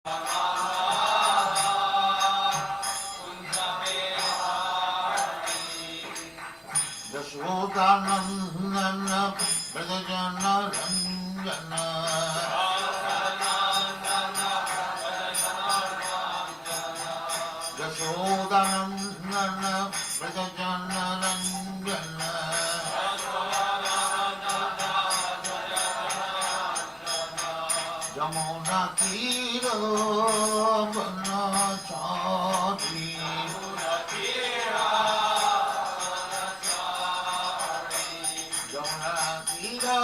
Yashodanandana Brajajana Ranjana Yashodanandana Brajajana Ranjana Jamuna Tira Banachari Jamuna Tira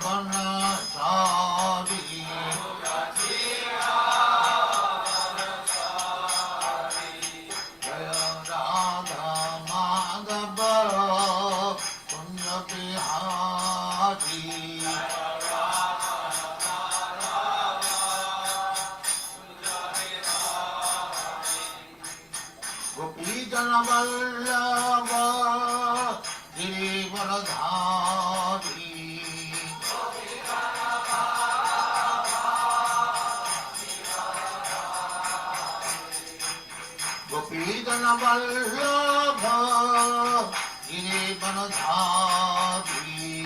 Banachari Jaya Radha Madhava Punya Bihari Gopi Jana Vallabha Giridharadhari Gopi Jana Vallabha Giridharadhari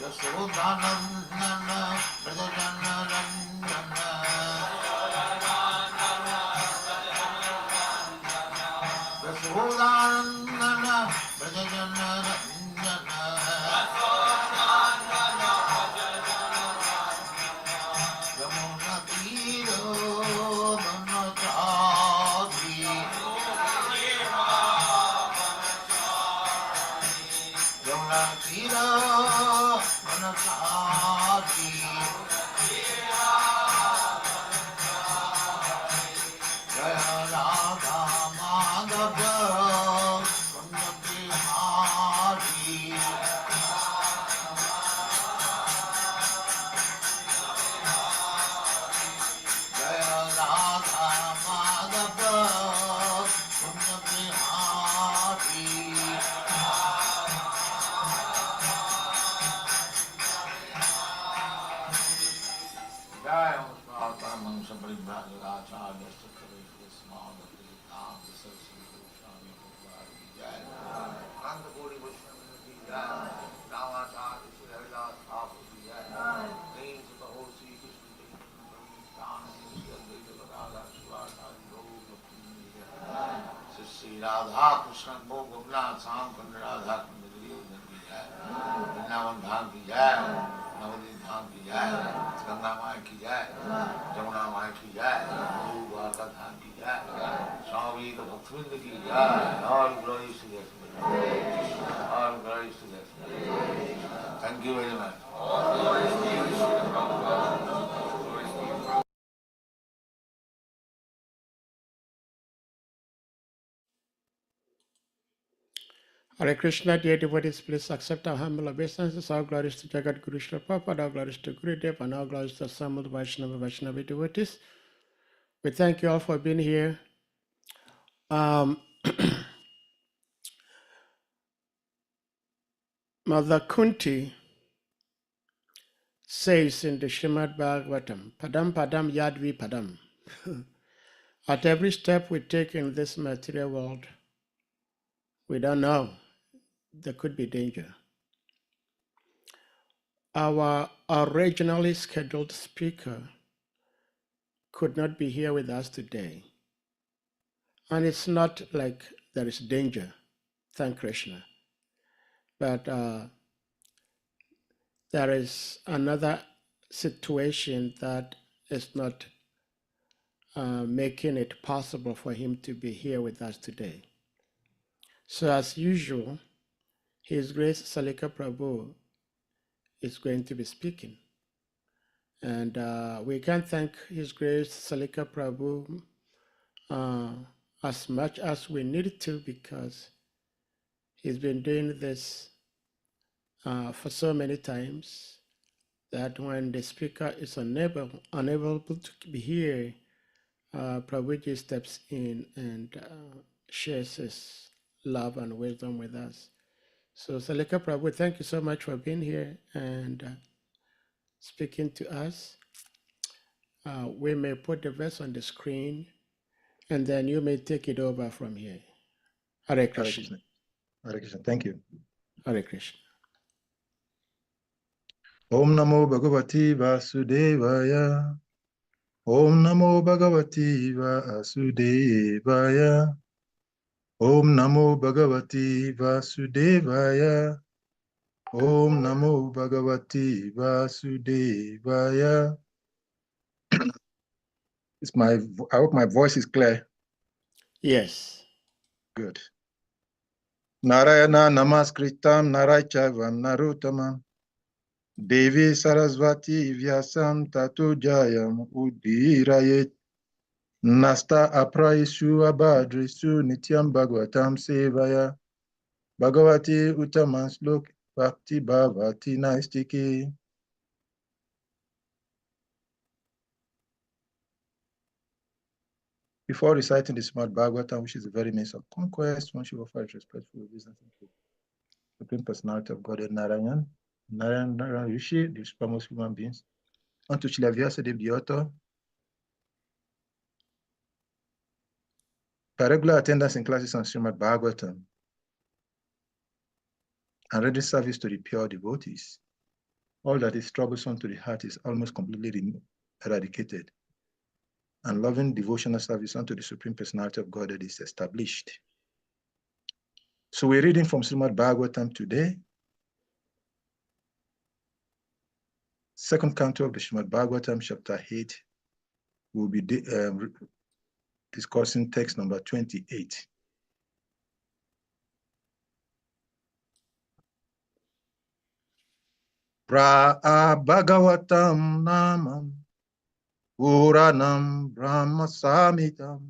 Yashodanandana Brajajana Ranjana Yashodanandana Brajajana Ranjana Yamuna Tira Banachari Yamuna Tira Banachari Jaya Radha Madhava Punya Bihari Jaya Radha Madhava Punya Bihari Jai Paramang Samparibrajacharya Sakari Smagati Tam Saraswati Goswami Bhagavati Jai Nanda Gori Vaishnava Jai Ramacharya Sri Haridas Thakur Jai Names of the whole Sri Krishna Sri Radha Shivacharya Sri Radha Krishna Bhogavnath Sankand Radha Kundari Jai Vrindavan Dham Ki Jai Navadip Dham Ki Jai Ganga Mai Ki Jai Jamuna Mai Ki Jai Guru Dwarka Dham Ki Jai Swami Bhaktivinoda Ki Jai All glories to His All glories to His Thank you very much. Hare Krishna, dear devotees, please accept our humble obeisances. All glories to Jagat Guru Srila Prabhupada, all glories to Gurudev, and all glories to the assembled Vaishnava devotees. We thank you all for being here. Mother Kunti says in the Srimad Bhagavatam, Padam Padam Yadvi Padam. At every step we take in this material world, we don't know. There could be danger. Our originally scheduled speaker could not be here with us today. And it's not like there is danger, thank Krishna. But there is another situation that is not making it possible for him to be here with us today. So as usual, His Grace Salika Prabhu is going to be speaking. And we can thank His Grace Salika Prabhu as much as we need to, because he's been doing this for so many times that when the speaker is unable to be here, Prabhuji steps in and shares his love and wisdom with us. So, Salika Prabhu, thank you so much for being here and speaking to us. We may put the verse on the screen and then you may take it over from here. Hare Krishna. Hare Krishna. Thank you. Hare Krishna. Om Namo Bhagavati Vasudevaya. Om Namo Bhagavati Vasudevaya. Om Namo Bhagavati Vasudevaya. Om Namo Bhagavati Vasudevaya. I hope my voice is clear. Yes. Good. Narayana Namaskritam Naraichavam Naruttamam Devi Sarasvati Vyasam Tatu Jayam Udirayet Nasta Apraisu Abadrisu Nityam Bhagavatam Sevaya Bhagavati Uttaman Slok Bhakti Bhavati Naistiki. Before reciting the Srimad Bhagavatam, which is the very means of conquest, one should offer respectful obeisance to the Supreme Personality of Godhead Narayan, Narayan Rishi, the supremest human beings, unto Srila Vyasadeva the author. By regular attendance in classes on Srimad Bhagavatam and ready service to the pure devotees, all that is troublesome to the heart is almost completely eradicated, and loving devotional service unto the Supreme Personality of Godhead is established. So we're reading from Srimad Bhagavatam today, second canto of the Srimad Bhagavatam, chapter 8. We'll be discussing text number 28. Bhagavatam namam Puranam Brahma Samitam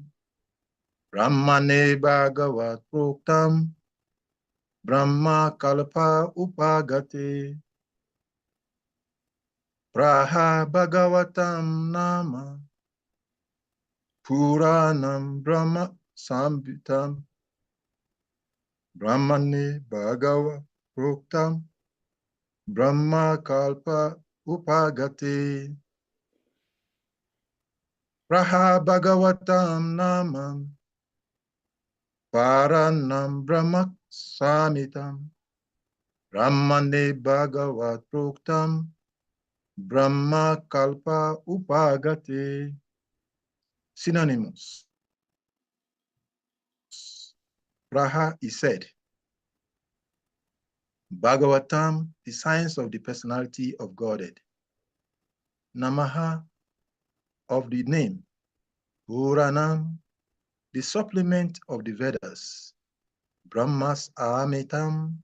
Brahmane Bhagavat Proktam Brahma Kalpa Upagate Bhagavatam Nama Puranam Brahma Samhitam Brahmane Bhagavat Proktam Brahma Kalpa Upagate Bhagavatam Namam Paranam Brahma Samitam Brahmane Bhagavat Proktam Brahma Kalpa Upagate. Synonymous. Praha is said. Bhagavatam, the science of the personality of Godhead. Namaha, of the name. Puranam, the supplement of the Vedas. Brahmas Amitam,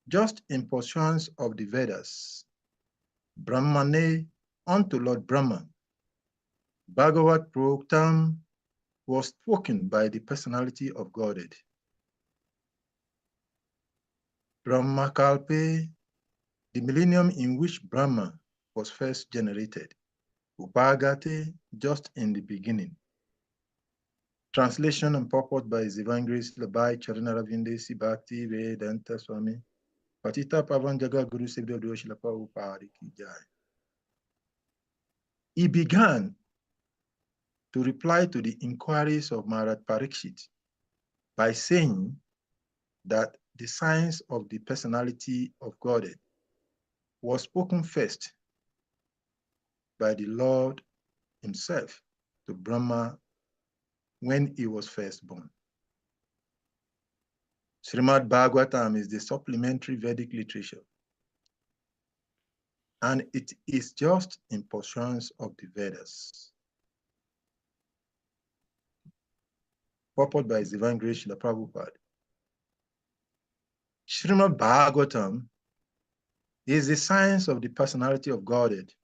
just in portions of the Vedas. Brahmane, unto Lord Brahma. Bhagavat Proktam was spoken by the personality of Godhead. Brahma Kalpe, the millennium in which Brahma was first generated. Upagate, just in the beginning. Translation and purport by His Divine Grace Labai Charanaravinda Sibhakti Vedanta Swami Patita Pavanjaga Guru Sevda Doshilapa Upari Ki Jai. He began to reply to the inquiries of Maharaj Parikshit by saying that the science of the personality of Godhead was spoken first by the Lord himself to Brahma when he was first born. Srimad Bhagavatam is the supplementary Vedic literature, and it is just in portions of the Vedas. Purport by His Divine Grace Srila Prabhupada. Srimad Bhagavatam is the science of the personality of Godhead.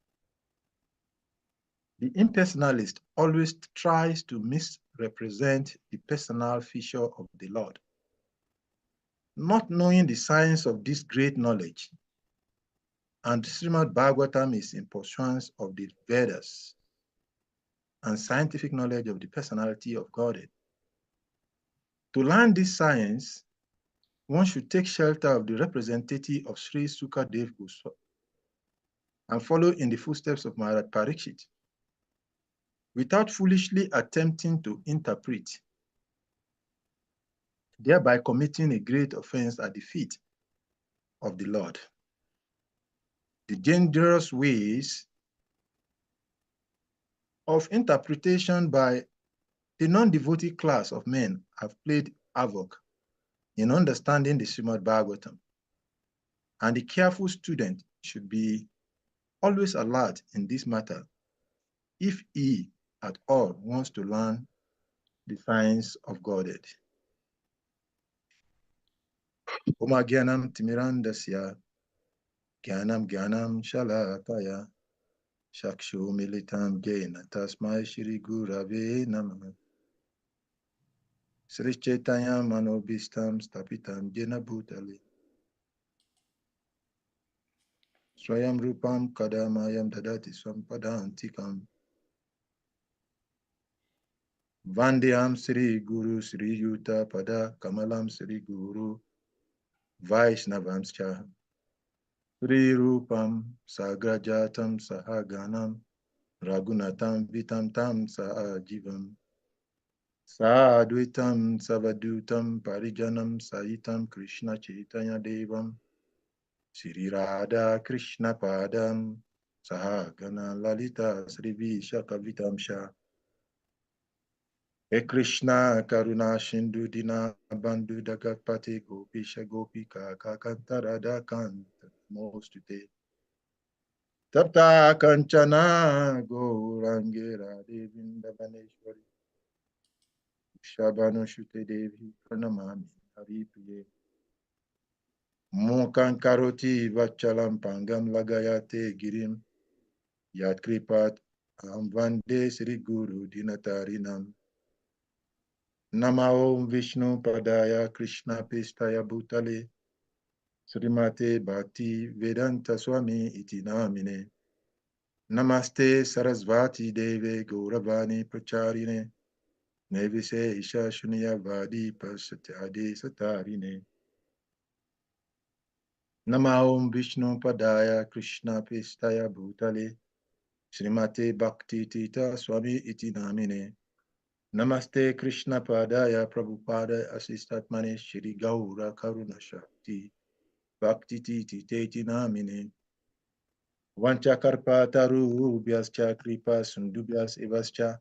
The impersonalist always tries to misrepresent the personal feature of the Lord. Not knowing the science of this great knowledge, and Srimad Bhagavatam is in portions of the Vedas and scientific knowledge of the personality of Godhead. To learn this science, one should take shelter of the representative of Sri Sukadev Goswami and follow in the footsteps of Maharaj Parikshit without foolishly attempting to interpret, thereby committing a great offense at the feet of the Lord. The dangerous ways of interpretation by the non-devotee class of men have played havoc in understanding the Srimad Bhagavatam, and the careful student should be always alert in this matter if he at all wants to learn the science of Godhead. Oma Gyanam Timirandasya Gyanam Gyanam Shalakaya Shakshu Militam Jena Tasmai Shri Gurave Namah Sri Chaitanya Manobhistam Stapitam Jena Bhutale Swayam Rupam Kadamayam Dadati Swampadantikam Vandyam Sri Guru Sri Yuta Pada Kamalam Sri Guru Vaishnavamscha Sri Rupam Sagrajatam Sahaganam Ragunatam Vitam Tam Sahajivam Sadvitam Savadutam Parijanam Saitam Krishna Chaitanya Devam Sri Radha Krishna Padam Sahagana Lalita Sri Vishakavitam Shah He Krishna Karuna Shindu Dina Bandhu Dagapati Gopisha Gopika Kakantara Kanta Mostute Tapta Kanchana Gaurangira Devinda Vaneshwari Shabano Shute Devi Pranamami Hari Priye Mokan Karoti Vachalam Pangam Lagayate Girim Yat Kripat Amvande Sri Guru Dinatarinam Nama Om Vishnu Padaya Krishna Pistaya Bhutale Srimate Bhakti Vedanta Swami Iti Namine Namaste Sarasvati Deve Gauravani Pracharine Nevise Isha Shunya Vadi Pasatyade Satarine Nama Om Vishnu Padaya Krishna Pistaya Bhutale Srimate Bhakti Tita Swami Iti Namine Namaste Krishna Padaya Prabhupada Asistatmane Shri Gaura Karuna Shakti Bhakti Titi Teti Namine Vanchakarpata Rubhyascha Kripa Sundubhyas Evascha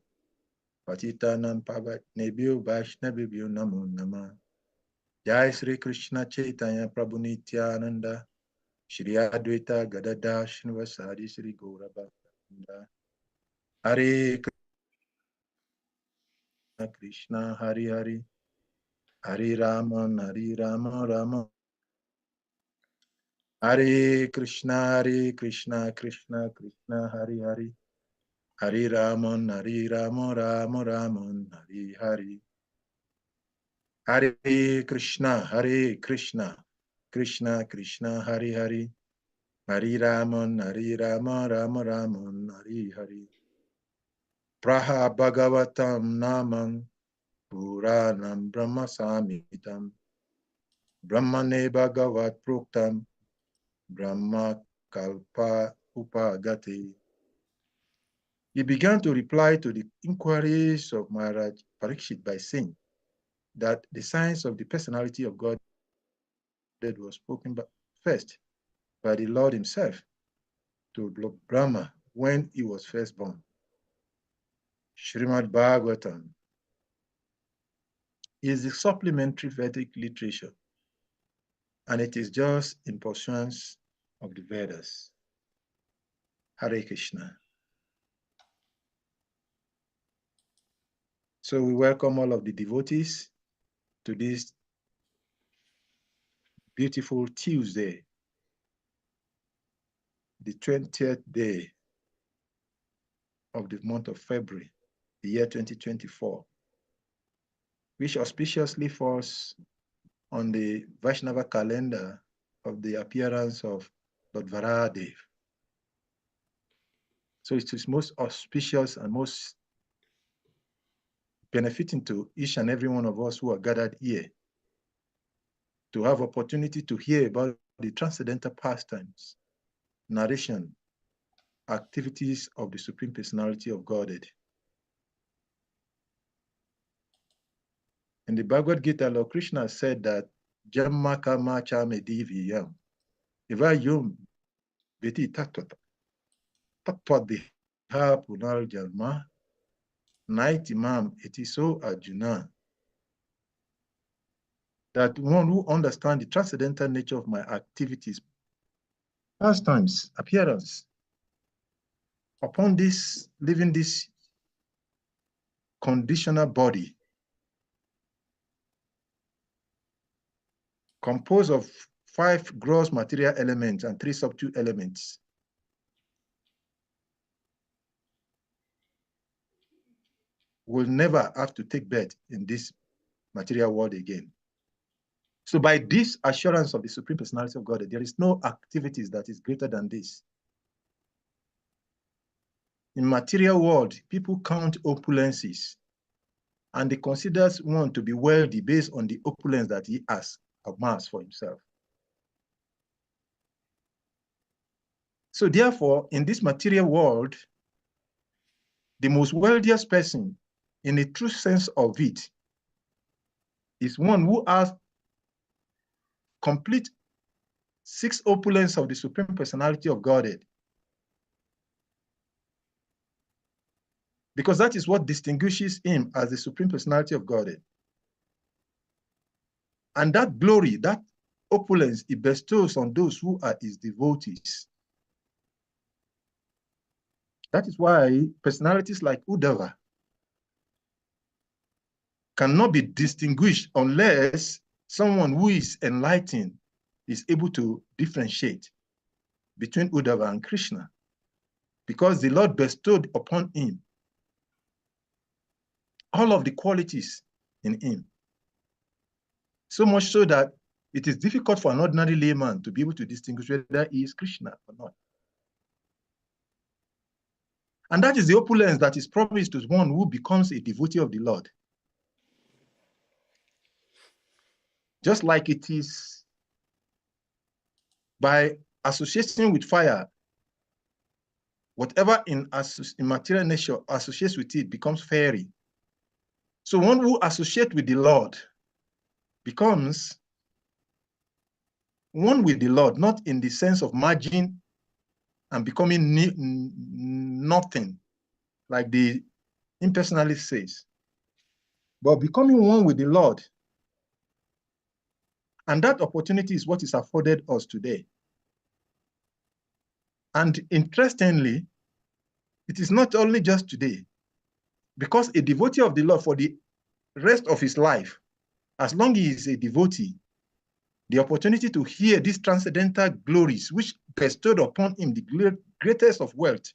Patitanam Pavat Nebyo Vaishnavibhyo Namo Nama Jai Sri Krishna Chaitanya Prabhu Nityananda Shri Advaita Gadada Srinivasadi Sri Gaura Bhakta Hare Krishna Hari Hari Hari Rama Rama Hare Krishna Krishna Krishna Hari Hari Hari Rama Rama Hari Hari Hare Krishna Krishna Krishna Hari Hari Hari Rama Rama Hari Hari Praha Bhagavatam Namam Puranam Brahma Samitam Brahmane Bhagavat Proktam Brahma Kalpa Upagati. He began to reply to the inquiries of Maharaj Parikshit by saying that the science of the personality of God was spoken first by the Lord himself to Brahma when he was first born. Srimad Bhagavatam is the supplementary Vedic literature, and it is just in pursuance of the Vedas. Hare Krishna. So we welcome all of the devotees to this beautiful Tuesday, the 20th day of the month of February, the year 2024, which auspiciously falls on the Vaishnava calendar of the appearance of Lord Varahadev. So it is most auspicious and most benefiting to each and every one of us who are gathered here to have opportunity to hear about the transcendental pastimes, narration, activities of the Supreme Personality of Godhead. In the Bhagavad Gita, Lord Krishna said that Jamma Kama Chame Diviyam Ivayum Beti Tatwata Tatwadiha Punal Jalma Night Imam Etiso Arjuna. That one who understands the transcendental nature of my activities, pastimes, appearance, upon this, living this conditional body, composed of 5 gross material elements and 3 subtle elements, will never have to take birth in this material world again. So by this assurance of the Supreme Personality of God, there is no activities that is greater than this. In material world, people count opulences, and they consider one to be wealthy based on the opulence that he has amassed for himself. So therefore, in this material world, the most wealthiest person, in the true sense of it, is one who has complete 6 opulence of the Supreme Personality of Godhead. Because that is what distinguishes him as the Supreme Personality of Godhead. And that glory, that opulence, he bestows on those who are his devotees. That is why personalities like Uddhava cannot be distinguished unless someone who is enlightened is able to differentiate between Uddhava and Krishna, because the Lord bestowed upon him all of the qualities in him. So much so that it is difficult for an ordinary layman to be able to distinguish whether he is Krishna or not. And that is the opulence that is promised to one who becomes a devotee of the Lord. Just like it is by associating with fire, whatever in material nature associates with it becomes fairy. So one who associates with the Lord becomes one with the Lord, not in the sense of merging and becoming nothing, like the impersonalist says, but becoming one with the Lord. And that opportunity is what is afforded us today. And interestingly, it is not only just today, because a devotee of the Lord for the rest of his life, as long as he is a devotee, the opportunity to hear these transcendental glories, which bestowed upon him the greatest of wealth,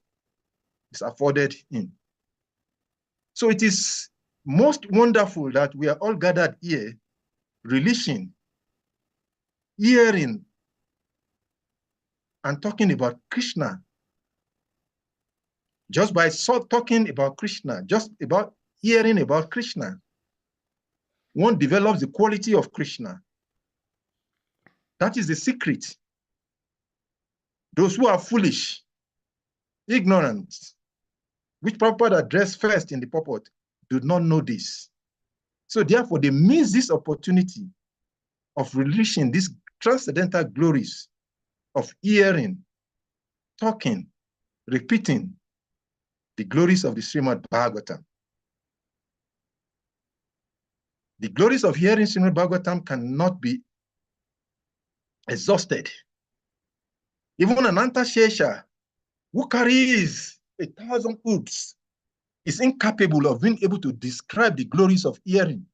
is afforded him. So it is most wonderful that we are all gathered here, relishing, hearing, and talking about Krishna. Just by talking about Krishna, just about hearing about Krishna, one develops the quality of Krishna. That is the secret. Those who are foolish, ignorant, which Prabhupada addressed first in the purport, do not know this. So therefore, they miss this opportunity of relishing these transcendental glories of hearing, talking, repeating the glories of the Srimad Bhagavatam. The glories of hearing Srimad Bhagavatam cannot be exhausted. Even an Antashesha who carries 1,000 oops is incapable of being able to describe the glories of hearing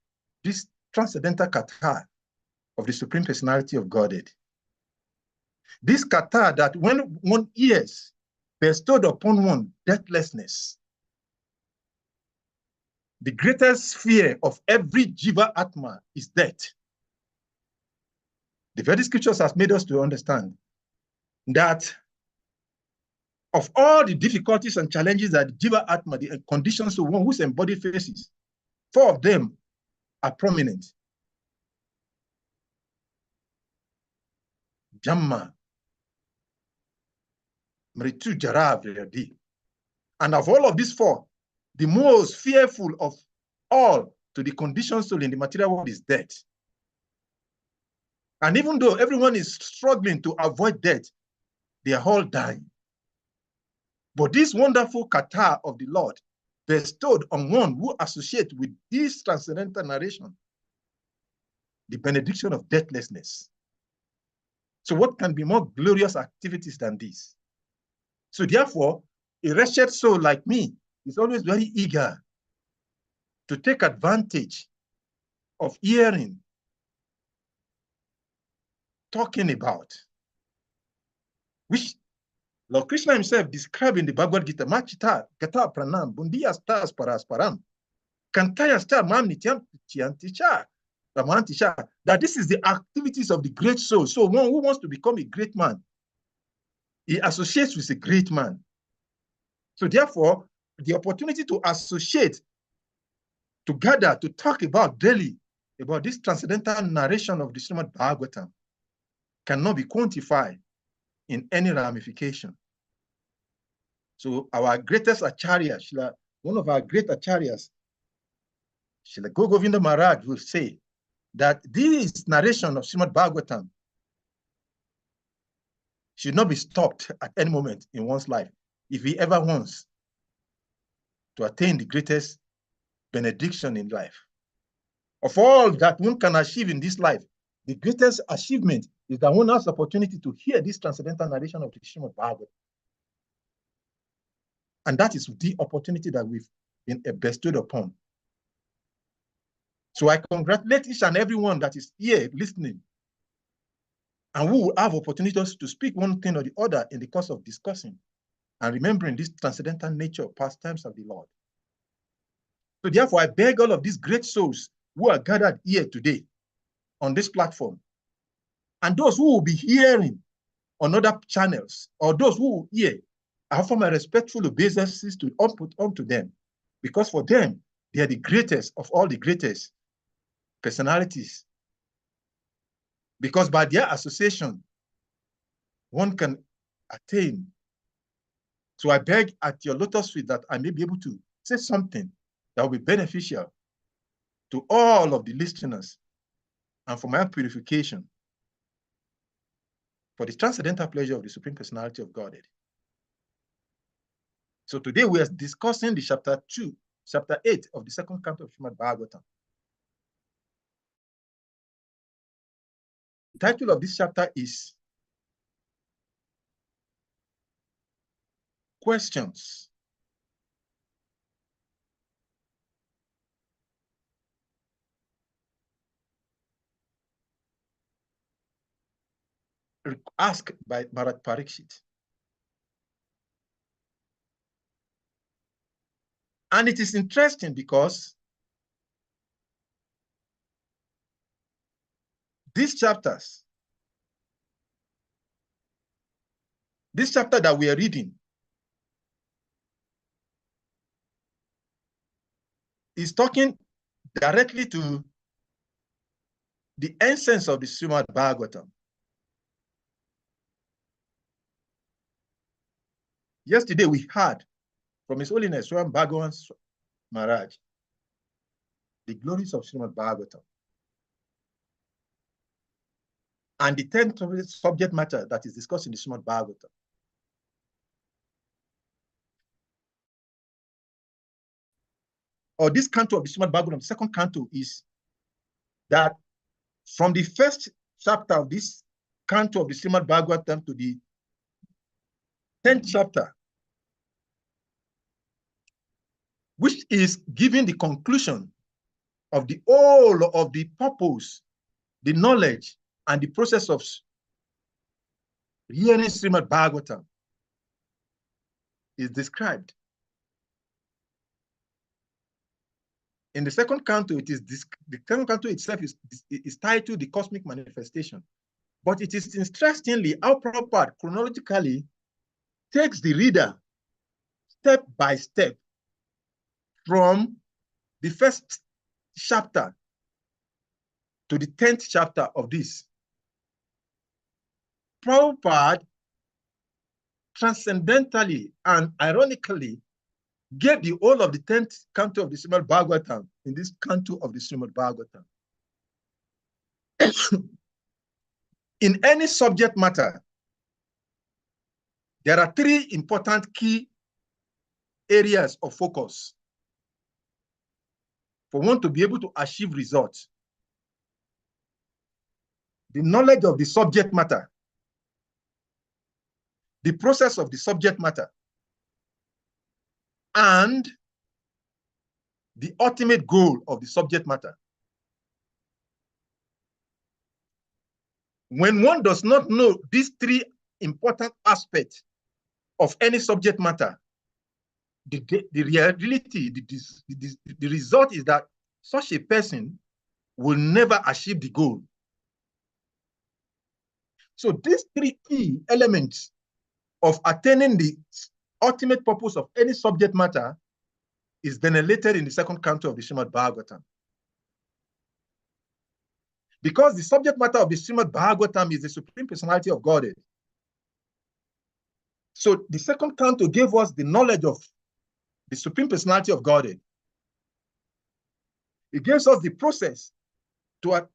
this transcendental kata of the Supreme Personality of Godhead. This kata that when one hears, bestowed upon one deathlessness. The greatest fear of every Jiva Atma is death. The Vedic scriptures has made us to understand that of all the difficulties and challenges that Jiva Atma, the conditions of one whose embodied faces, 4 of them are prominent. Jamma, Mritu Jara Verdi. And of all of these four, the most fearful of all to the conditioned soul in the material world is death. And even though everyone is struggling to avoid death, they are all dying. But this wonderful kata of the Lord bestowed on one who associates with this transcendental narration, the benediction of deathlessness. So what can be more glorious activities than this? So therefore, a wretched soul like me is always very eager to take advantage of hearing, talking about, which Lord Krishna himself described in the Bhagavad Gita, Machita, Gata Pranam, Bundiya Stas Parasparam, Kantaya Star Mam Nityam Tianticha, Ramantisha, that this is the activities of the great soul. So one who wants to become a great man, he associates with a great man. So therefore, the opportunity to associate, to gather, to talk about daily, about this transcendental narration of the Srimad Bhagavatam cannot be quantified in any ramification. So our greatest acharya, one of our great acharyas, Srila Govinda Maharaj, will say that this narration of Srimad Bhagavatam should not be stopped at any moment in one's life if he ever wants to attain the greatest benediction in life. Of all that one can achieve in this life, the greatest achievement is that one has the opportunity to hear this transcendental narration of the Srimad Bhagavatam. And that is the opportunity that we've been bestowed upon. So I congratulate each and everyone that is here listening and who will have opportunities to speak one thing or the other in the course of discussing and remembering this transcendental nature of pastimes of the Lord. So therefore, I beg all of these great souls who are gathered here today on this platform, and those who will be hearing on other channels, or those who will hear, I offer my respectful obeisances to put onto them, because for them, they are the greatest of all the greatest personalities. Because by their association, one can attain. So I beg at your lotus feet that I may be able to say something that will be beneficial to all of the listeners and for my purification, for the transcendental pleasure of the Supreme Personality of Godhead. So today we are discussing the chapter 8 of the second canto of Srimad Bhagavatam. The title of this chapter is Questions. Asked by Maharaj Parikshit. And it is interesting because these chapters, this chapter that we are reading, is talking directly to the essence of the Srimad Bhagavatam. Yesterday we heard from His Holiness Swam Bhagavan Maharaj the glories of Srimad Bhagavatam and the 10th subject matter that is discussed in the Srimad Bhagavatam. Or this canto of the Srimad Bhagavatam, the second canto, is that from the first chapter of this canto of the Srimad Bhagavatam to the 10th chapter, which is giving the conclusion of the whole of the purpose, the knowledge, and the process of hearing Srimad Bhagavatam, is described. In the second canto, the second canto itself is titled The Cosmic Manifestation. But it is interestingly how Prabhupada chronologically takes the reader step by step from the first chapter to the 10th chapter of this. Prabhupada transcendentally and ironically gave the whole of the 10th canto of the Srimad Bhagavatam in this canto of the Srimad Bhagavatam. In any subject matter, there are three important key areas of focus for one to be able to achieve results. The knowledge of the subject matter, the process of the subject matter, and the ultimate goal of the subject matter. When one does not know these three important aspects of any subject matter, the reality, the result is that such a person will never achieve the goal. So these three key elements of attaining the ultimate purpose of any subject matter is denoted in the second canto of the Srimad Bhagavatam. Because the subject matter of the Srimad Bhagavatam is the Supreme Personality of Godhead. So the second canto gave us the knowledge of the Supreme Personality of Godhead. It gives us the process of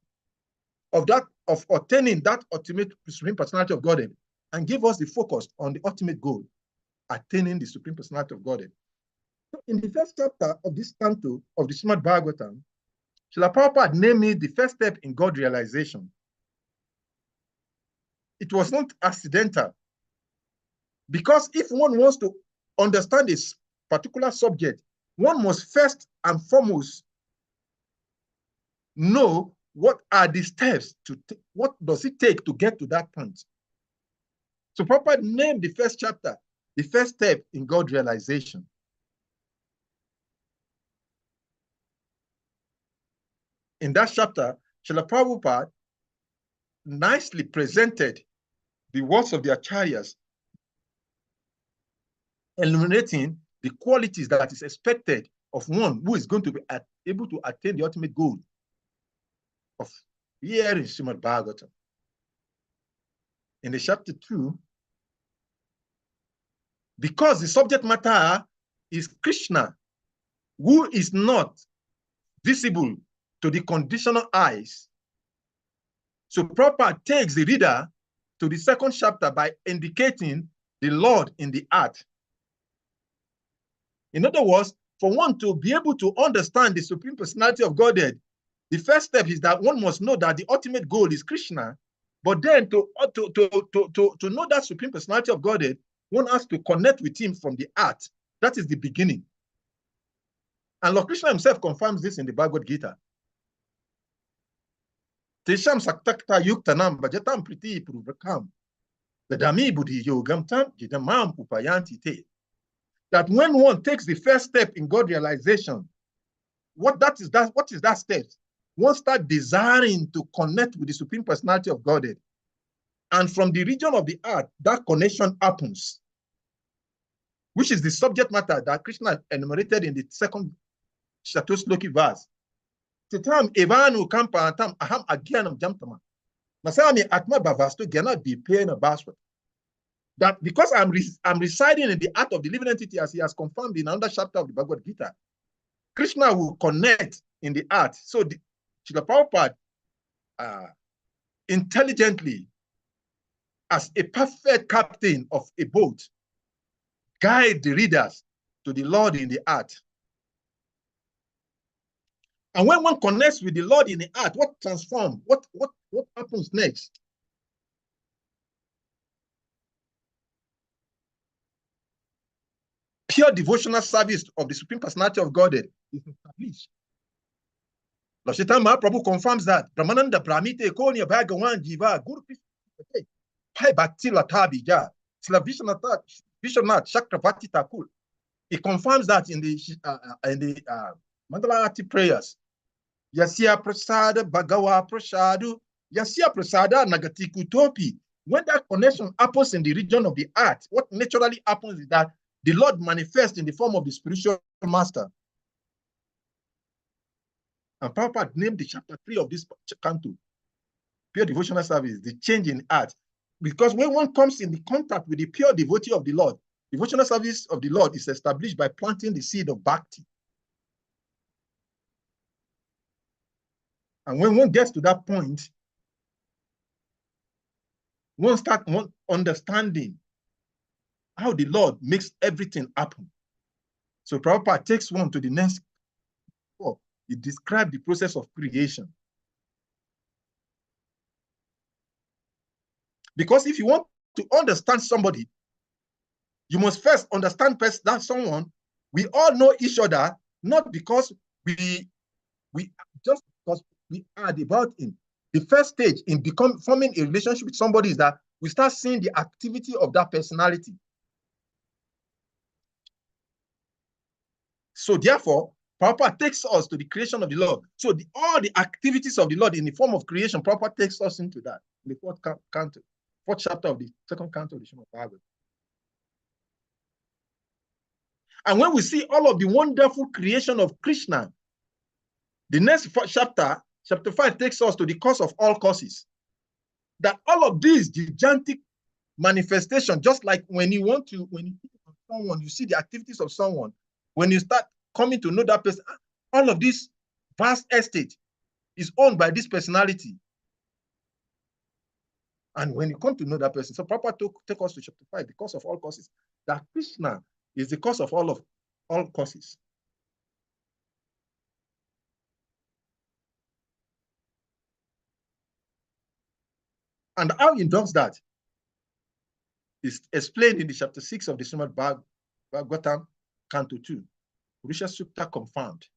attaining that ultimate Supreme Personality of Godhead, and give us the focus on the ultimate goal, attaining the Supreme Personality of Godhead. So in the first chapter of this canto of the Srimad Bhagavatam, Srila Prabhupada named it the first step in God realization. It was not accidental, because if one wants to understand this particular subject, one must first and foremost know what are the steps to take, what does it take to get to that point. So Prabhupada named the first chapter the first step in God realization. In that chapter, Srila Prabhupada nicely presented the words of the Acharyas, illuminating the qualities that is expected of one who is going to be able to attain the ultimate goal of hearing Srimad Bhagavatam. In the chapter 2, because the subject matter is Krishna, who is not visible to the conditional eyes, so Prabhupada takes the reader to the second chapter by indicating the Lord in the heart. In other words, for one to be able to understand the Supreme Personality of Godhead, the first step is that one must know that the ultimate goal is Krishna, but then to know that Supreme Personality of Godhead, one has to connect with him from the heart. That is the beginning. And Lord Krishna himself confirms this in the Bhagavad Gita. Tesham saktakta yuktanam bhajatam priti purvakam dadami buddhi yogam tam jidamam upayanti te. That when one takes the first step in God realization, what is that step? One starts desiring to connect with the Supreme Personality of Godhead. And from the region of the heart, that connection happens, which is the subject matter that Krishna enumerated in the second Shatoshloki verse. Titam evanu kampatam aham agyanam jamtama. Masami atma bhavastu gyana bipena baswat. That because I'm residing in the heart of the living entity, as he has confirmed in another chapter of the Bhagavad Gita, Krishna will connect in the heart. So Srila Prabhupada intelligently, as a perfect captain of a boat, guide the readers to the Lord in the heart. And when one connects with the Lord in the heart, what transforms? What happens next? Pure devotional service of the Supreme Personality of Godhead is established. Lord Chaitanya Mahaprabhu confirms that Brahmananda Brahmite Konya Bhagawan Jiva Guru Krishna Pai Bhakti Latabija Sila Vishwanath Chakravarti Thakur. He confirms that in the Mandala Arati prayers. Yasya Prasada Bhagawa Prasadu Yasya Prasada Nagatiku Topi. When that connection happens in the region of the heart, what naturally happens is that the Lord manifests in the form of the spiritual master. And Prabhupada named the chapter 3 of this canto, Pure Devotional Service, the change in heart. Because when one comes in the contact with the pure devotee of the Lord, devotional service of the Lord is established by planting the seed of bhakti. And when one gets to that point, one starts understanding how the Lord makes everything happen. So Prabhupada takes one to the next step. He describes the process of creation. Because if you want to understand somebody, you must first understand that someone. We all know each other, not because we just because we are about him. The first stage in forming a relationship with somebody is that we start seeing the activity of that personality. So therefore, Prabhupada takes us to the creation of the Lord. So all the activities of the Lord in the form of creation, Prabhupada takes us into that. In the fourth chapter of the second canto of the Srimad Bhagavatam. And when we see all of the wonderful creation of Krishna, the next chapter, chapter 5, takes us to the cause of all causes. That all of these gigantic manifestation, just like when you think of someone, you see the activities of someone, when you start coming to know that person, all of this vast estate is owned by this personality. And when you come to know that person, so Prabhupada take us to chapter 5, the cause of all causes, that Krishna is the cause of all causes. And how he does that is explained in the chapter 6 of the Srimad Bhagavatam, Canto 2, Purusha Sukta confirmed.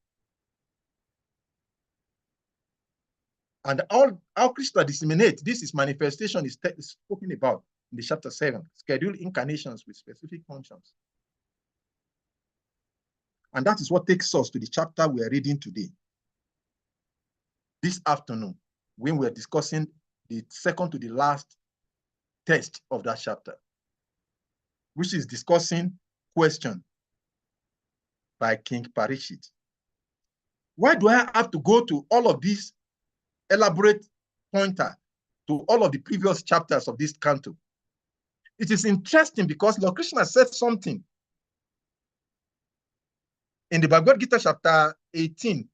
And how Krishna disseminates this is manifestation is spoken about in the chapter 7, scheduled incarnations with specific functions. And that is what takes us to the chapter we are reading today. This afternoon, when we are discussing the second to the last text of that chapter, which is discussing question by King Parikshit. Why do I have to go to all of these elaborate pointer to all of the previous chapters of this canto? It is interesting because Lord Krishna said something in the Bhagavad Gita chapter 18,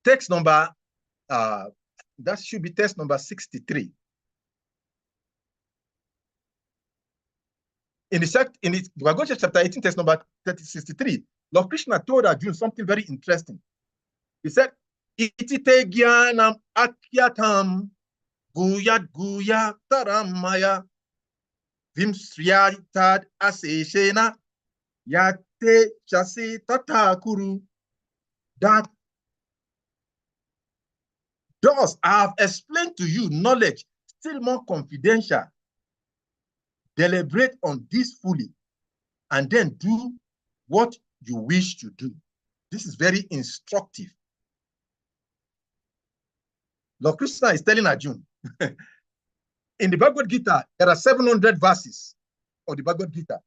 text number, that should be text number 63. In the Bhagavad Gita chapter 18, text number 63, Lord Krishna told Arjuna something very interesting. He said, Iti te jnanam akyatam guyat guyataram maya vimsriyatad aseshena yate chasi tatakuru. That thus I have explained to you knowledge still more confidential. Deliberate on this fully and then do what you wish to do. This is very instructive. Lord Krishna is telling Arjuna, in the Bhagavad Gita, there are 700 verses of the Bhagavad Gita.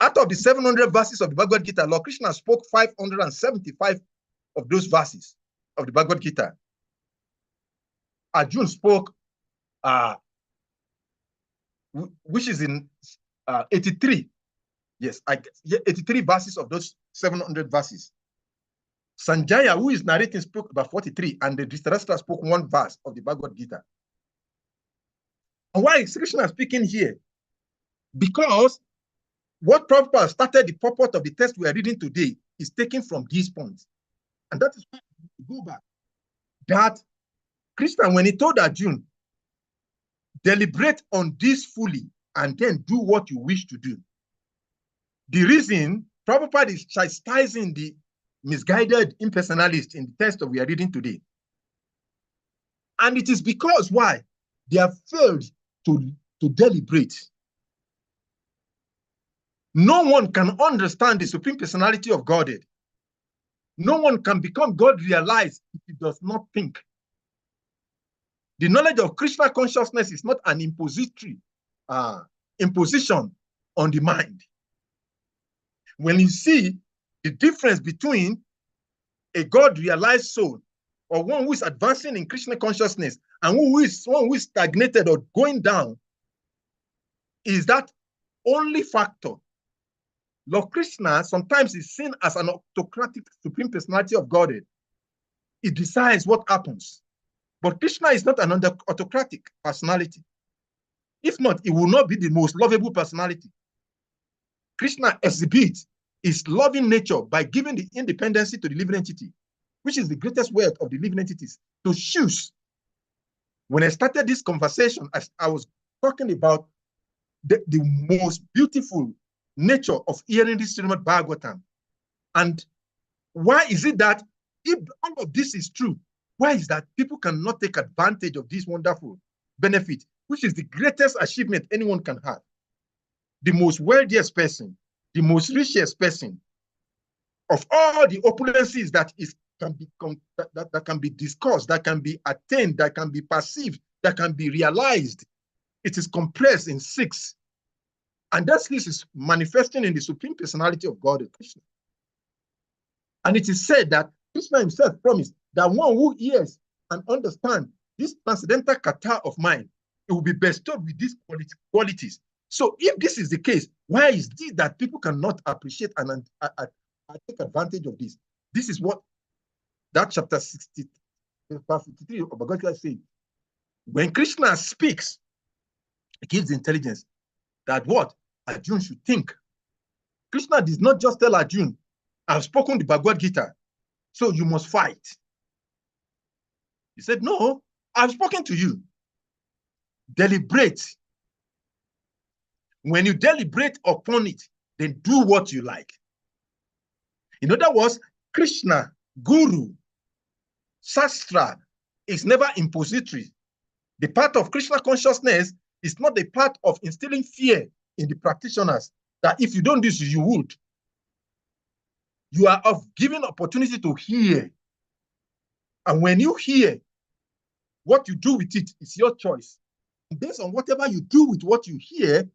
Out of the 700 verses of the Bhagavad Gita, Lord Krishna spoke 575 of those verses of the Bhagavad Gita. Arjuna spoke, which is in 83. Yes, 83 verses of those 700 verses. Sanjaya, who is narrating, spoke about 43, and the Dhritarashtra spoke 1 verse of the Bhagavad Gita. And why is Krishna speaking here? Because what Prabhupada started the purport of the text we are reading today is taken from these points. And that is why we go back. That Krishna, when he told Arjuna, deliberate on this fully and then do what you wish to do. The reason Prabhupada is chastising the misguided impersonalists in the text that we are reading today. And it is because why? They have failed to deliberate. No one can understand the Supreme Personality of Godhead. No one can become God-realized if he does not think. The knowledge of Krishna consciousness is not an imposition on the mind. When you see the difference between a God-realized soul or one who is advancing in Krishna consciousness and one who is stagnated or going down is that only factor. Lord Krishna sometimes is seen as an autocratic supreme personality of Godhead. It decides what happens. But Krishna is not an autocratic personality. If not, it will not be the most lovable personality. Krishna exhibits his loving nature by giving the independency to the living entity, which is the greatest wealth of the living entities, to choose. When I started this conversation, I was talking about the most beautiful nature of hearing this Srimad Bhagavatam. And why is it that if all of this is true, why is that people cannot take advantage of this wonderful benefit, which is the greatest achievement anyone can have? The most wealthiest person, the most richest person, of all the opulences that can be discussed, that can be attained, that can be perceived, that can be realized, it is compressed in 6. And that list is manifesting in the Supreme Personality of God, Krishna. And it is said that Krishna himself promised that one who hears and understands this transcendental kata of mine, it will be bestowed with these qualities. So if this is the case, why is it that people cannot appreciate and take advantage of this? This is what that chapter 60, verse 53 of Bhagavad Gita says. When Krishna speaks, he gives intelligence that what Arjuna should think. Krishna does not just tell Arjuna, I've spoken the Bhagavad Gita, so you must fight. He said, no, I've spoken to you. Deliberate. When you deliberate upon it, then do what you like. In other words, Krishna, Guru, Shastra is never impository. The part of Krishna consciousness is not the part of instilling fear in the practitioners that if you don't do this, you would. You are of giving opportunity to hear. And when you hear, what you do with it is your choice. Based on whatever you do with what you hear,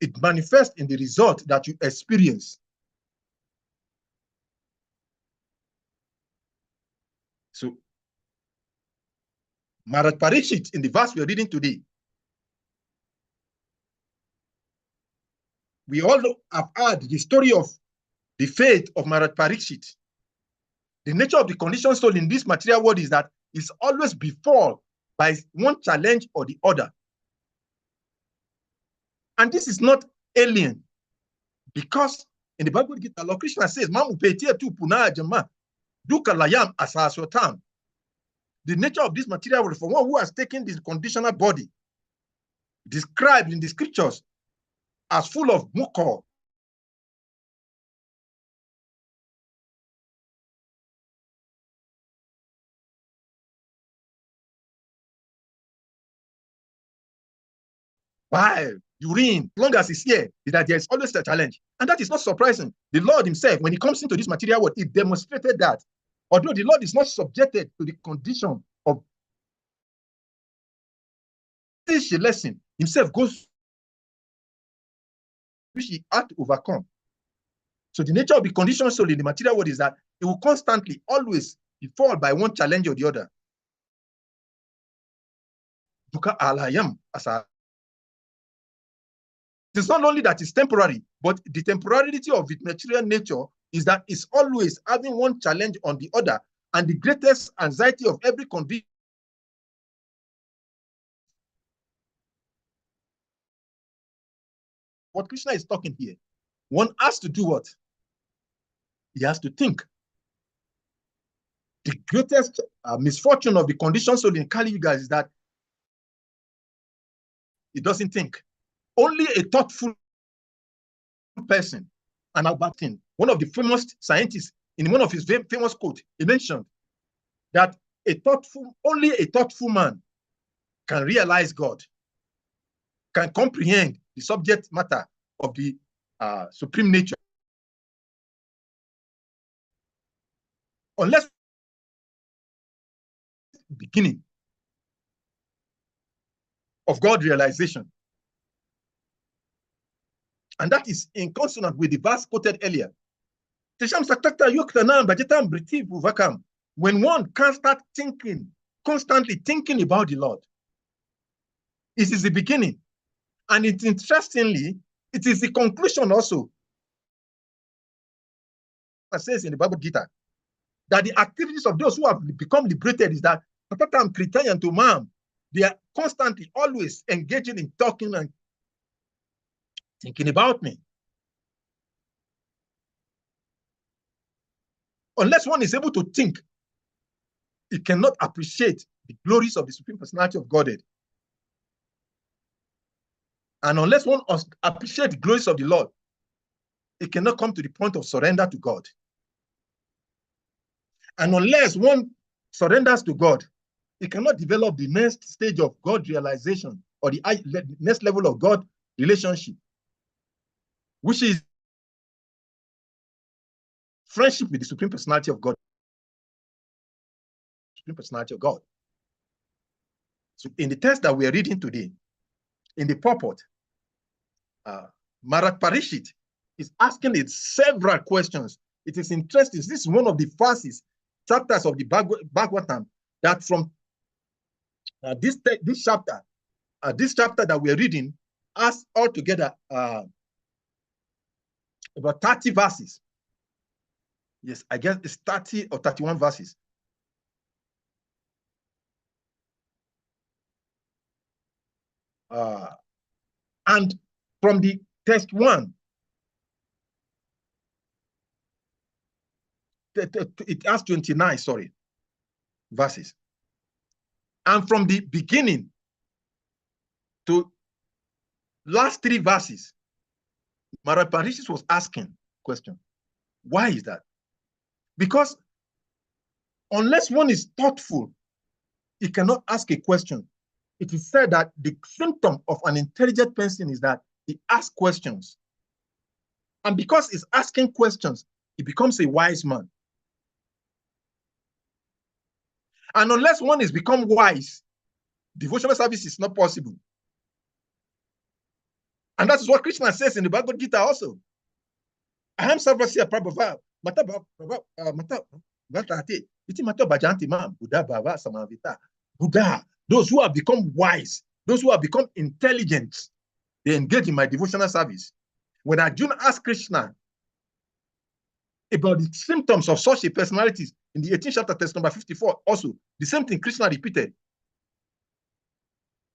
it manifests in the result that you experience. So, Maharaj Parikshit, in the verse we are reading today, we all have heard the story of the fate of Maharaj Parikshit. The nature of the conditioned soul in this material world is that it's always befall by one challenge or the other. And this is not alien, because in the Bhagavad Gita, Lord Krishna says, the nature of this material world, for one who has taken this conditional body, described in the scriptures as full of mukha, bile, urine, as long as it's here, is that there is always a challenge. And that is not surprising. The Lord himself, when he comes into this material world, he demonstrated that. Although the Lord is not subjected to the condition of this lesson, himself goes, which he had to overcome. So the nature of the conditioned soul in the material world is that it will constantly, always be followed by one challenge or the other. It's not only that it's temporary, but the temporality of its material nature is that it's always having one challenge on the other, and the greatest anxiety of every condition. What Krishna is talking here, one has to do what? He has to think. The greatest misfortune of the conditioned soul in Kali Yuga is that it doesn't think. Only a thoughtful person, and Albertine, one of the famous scientists, in one of his famous quotes, he mentioned that only a thoughtful man can realize God, can comprehend the subject matter of the supreme nature. Unless beginning of God realization. And that is in consonant with the verse quoted earlier. when one can start thinking, constantly thinking about the Lord, it is the beginning. And interestingly, it is the conclusion also. It says in the Bible Gita that the activities of those who have become liberated is that to mom, they are constantly always engaging in talking and thinking about me. Unless one is able to think, he cannot appreciate the glories of the Supreme Personality of Godhead. And unless one appreciates the glories of the Lord, it cannot come to the point of surrender to God. And unless one surrenders to God, it cannot develop the next stage of God realization or the next level of God relationship, which is friendship with the Supreme Personality of God. Supreme Personality of God. So in the text that we are reading today, in the purport, Maharaj Parikshit is asking it several questions. It is interesting. This is one of the verses, chapters of the Bhagavatam, that from this chapter that we are reading has altogether about 30 verses. Yes, I guess it's 30 or 31 verses. And from the text 1, it has 29, verses. And from the beginning to last 3 verses, Maharaj Parikshit was asking question. Why is that? Because unless one is thoughtful, he cannot ask a question. It is said that the symptom of an intelligent person is that he asks questions. And because he's asking questions, he becomes a wise man. And unless one is become wise, devotional service is not possible. And that is what Krishna says in the Bhagavad Gita also. Aham sarvasya prabhava mata vatati iti mata bhajanti mam Buddha bhava samavita. Buddha, those who have become wise, those who have become intelligent, they engage in my devotional service. When Arjuna asked Krishna about the symptoms of such a personalities in the 18th chapter, text number 54, also the same thing Krishna repeated.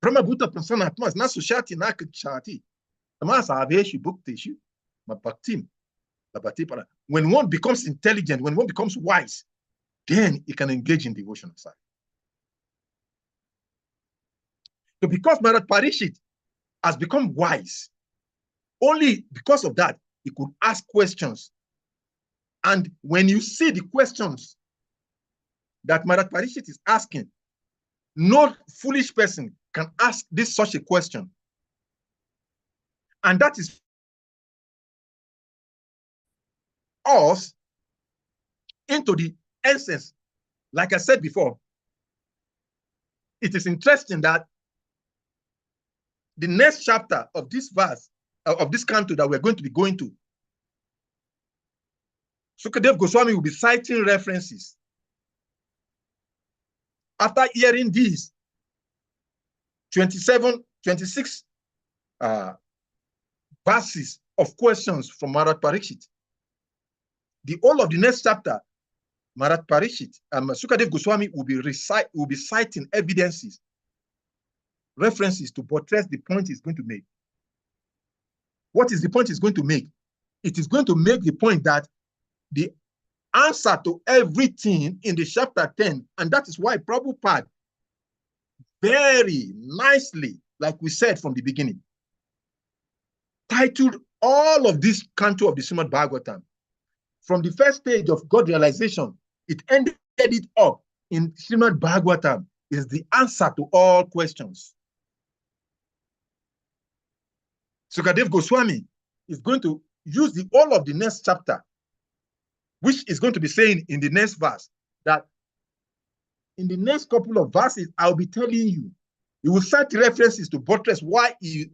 Brahma Bhuta Prasana Atmas na sushati na kachati. When one becomes intelligent, when one becomes wise, then he can engage in devotional service. So because Maharaj Parikshit has become wise, only because of that, he could ask questions. And when you see the questions that Maharaj Parikshit is asking, no foolish person can ask such a question. And that is us into the essence. Like I said before, it is interesting that the next chapter of this verse, of this canto that we're going to be going to, Sukadev Goswami will be citing references. After hearing these 26 verses of questions from Maharaj Parikshit, the whole of the next chapter, Maharaj Parikshit, Sukadev Goswami will be citing evidences, references to buttress the point he's going to make. What is the point he's going to make? It is going to make the point that the answer to everything in the chapter 10, and that is why Prabhupada very nicely, like we said from the beginning, titled all of this canto of the Srimad Bhagavatam. From the first stage of God realization, it ended it up in Srimad Bhagavatam is the answer to all questions. Sukadev Goswami is going to use the whole of the next chapter, which is going to be saying in the next verse that in the next couple of verses, I'll be telling you, he will cite references to buttress what he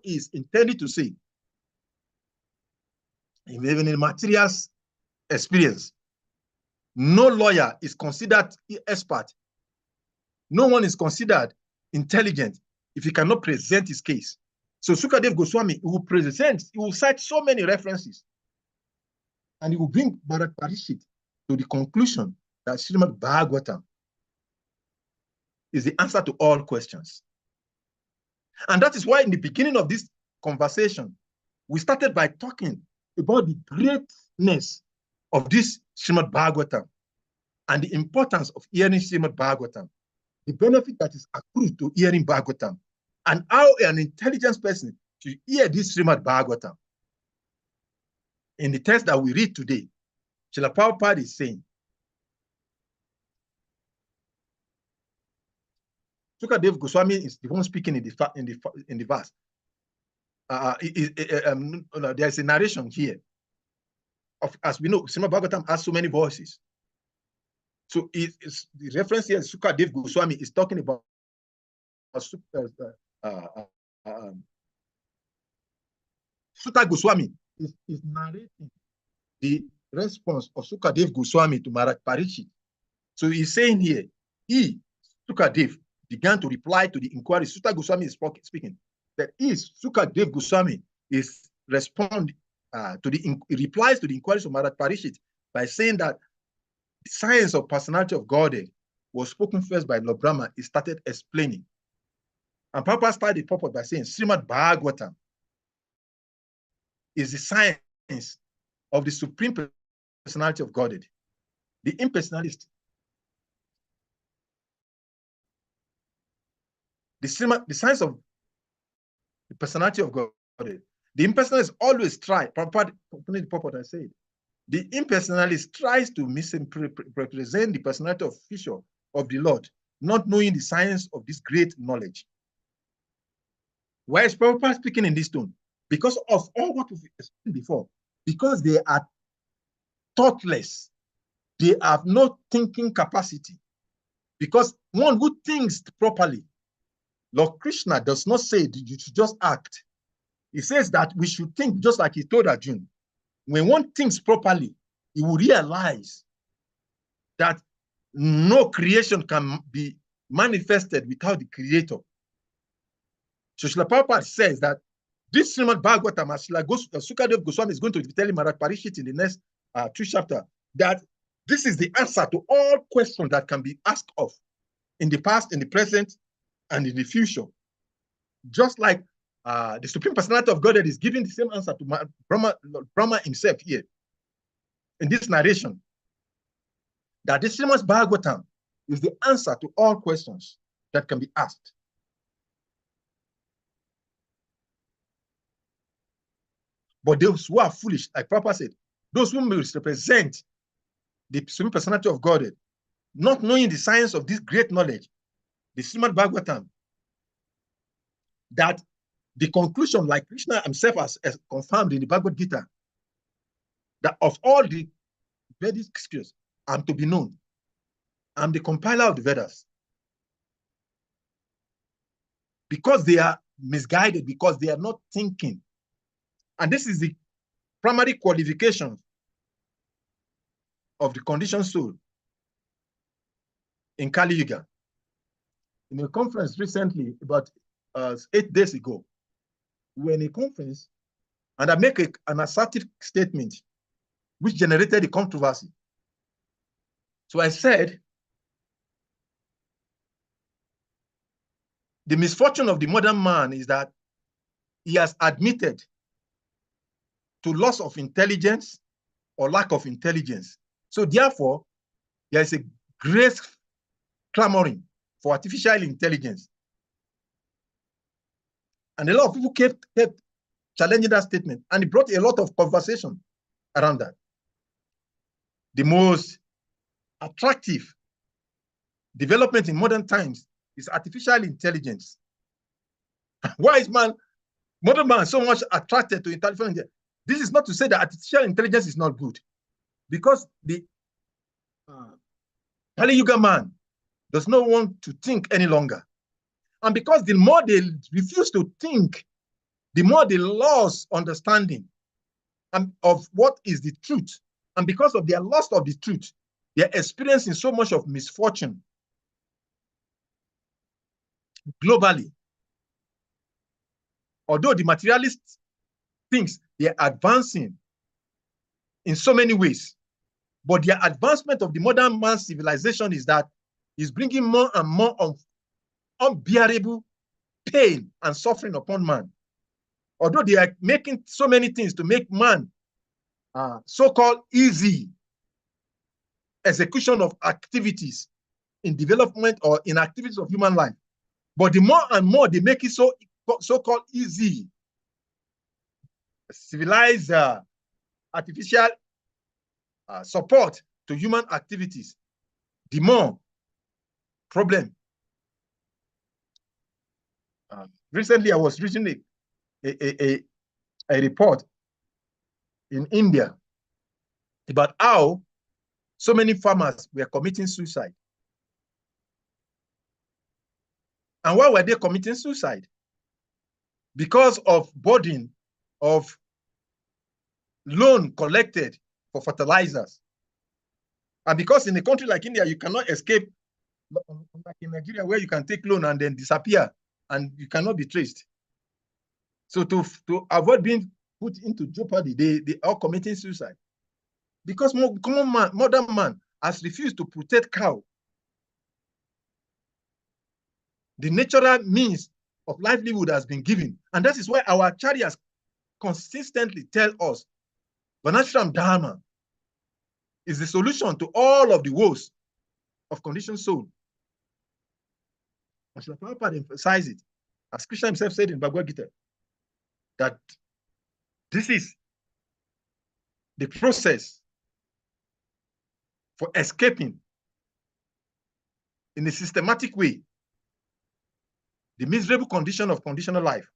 is intended to say. Even in materials experience. No lawyer is considered expert. No one is considered intelligent if he cannot present his case. So Sukadev Goswami, he will cite so many references, and he will bring Bharat Parishit to the conclusion that Srimad Bhagavatam is the answer to all questions. And that is why in the beginning of this conversation, we started by talking about the greatness of this Srimad Bhagavatam and the importance of hearing Srimad Bhagavatam, the benefit that is accrued to hearing Bhagavatam, and how an intelligent person should hear this Srimad Bhagavatam. In the text that we read today, Srila Prabhupada is saying, Sukadev Goswami is the one speaking in the verse. There's a narration here. As we know, Srimad Bhagavatam has so many voices. So the reference here, Sukadev Goswami is talking about Sutta Goswami is narrating the response of Sukadev Goswami to Maharaj Parishit. So he's saying here, Sukadev, began to reply to the inquiry. Sutta Goswami is speaking. That is, Sukadev Goswami is replies to the inquiries of Maharaj Parishit by saying that the science of personality of Godhead was spoken first by Lord Brahma. He started explaining. And Prabhupada started the purport by saying Srimad Bhagavatam is the science of the supreme personality of Godhead, the impersonalist. The science of the personality of Godhead. The impersonalist always tries, Prabhupada the purport I said, the impersonalist tries to misrepresent the personality of feature of the Lord, not knowing the science of this great knowledge. Why is Prabhupada speaking in this tone? Because of all what we've explained before, because they are thoughtless, they have no thinking capacity. Because one who thinks properly, Lord Krishna does not say that you should just act. He says that we should think just like he told Arjuna. When one thinks properly, he will realize that no creation can be manifested without the creator. So Srila Prabhupada says that this Srimad Bhagavatam, as Sukadev Goswami is going to be telling Maharaj Parishit in the next 2 chapters, that this is the answer to all questions that can be asked of in the past, in the present, and in the future. Just like the Supreme Personality of Godhead is giving the same answer to Brahma himself here in this narration, that this Srimad Bhagavatam is the answer to all questions that can be asked. But those who are foolish, like Prabhupada said, those who misrepresent the Supreme Personality of Godhead, not knowing the science of this great knowledge, the Srimad Bhagavatam, that the conclusion, like Krishna himself has confirmed in the Bhagavad Gita, that of all the Vedic scriptures, I'm to be known. I'm the compiler of the Vedas. Because they are misguided, because they are not thinking. And this is the primary qualification of the conditioned soul in Kali Yuga. In a conference recently, about 8 days ago, we were in a conference, and I make an assertive statement which generated a controversy. So I said, the misfortune of the modern man is that he has admitted to loss of intelligence or lack of intelligence. So therefore, there is a great clamoring for artificial intelligence. And a lot of people kept challenging that statement, and it brought a lot of conversation around that. The most attractive development in modern times is artificial intelligence. Why is modern man so much attracted to artificial intelligence? This is not to say that artificial intelligence is not good, because the Kali Yuga man does not want to think any longer. And because the more they refuse to think, the more they lose understanding of what is the truth. And because of their loss of the truth, They are experiencing so much of misfortune globally. Although the materialist things, they are advancing in so many ways. But the advancement of the modern man's civilization is that it's bringing more and more of unbearable pain and suffering upon man. Although they are making so many things to make man so-called easy execution of activities in development or in activities of human life. But the more and more they make it so-called easy, civilized artificial support to human activities, the more problem. Recently, I was reading a report in India about how so many farmers were committing suicide. And why were they committing suicide? Because of burden of loan collected for fertilizers. And because in a country like India, you cannot escape, like in Nigeria, where you can take loan and then disappear and you cannot be traced. So to avoid being put into jeopardy, they are committing suicide. Because modern man has refused to protect cow, the natural means of livelihood has been given. And that is why our acharyas consistently tell us Varnashram Dharma is the solution to all of the woes of conditioned soul. And Srila Prabhupada emphasized it, as Krishna himself said in Bhagavad Gita, that this is the process for escaping in a systematic way the miserable condition of conditional life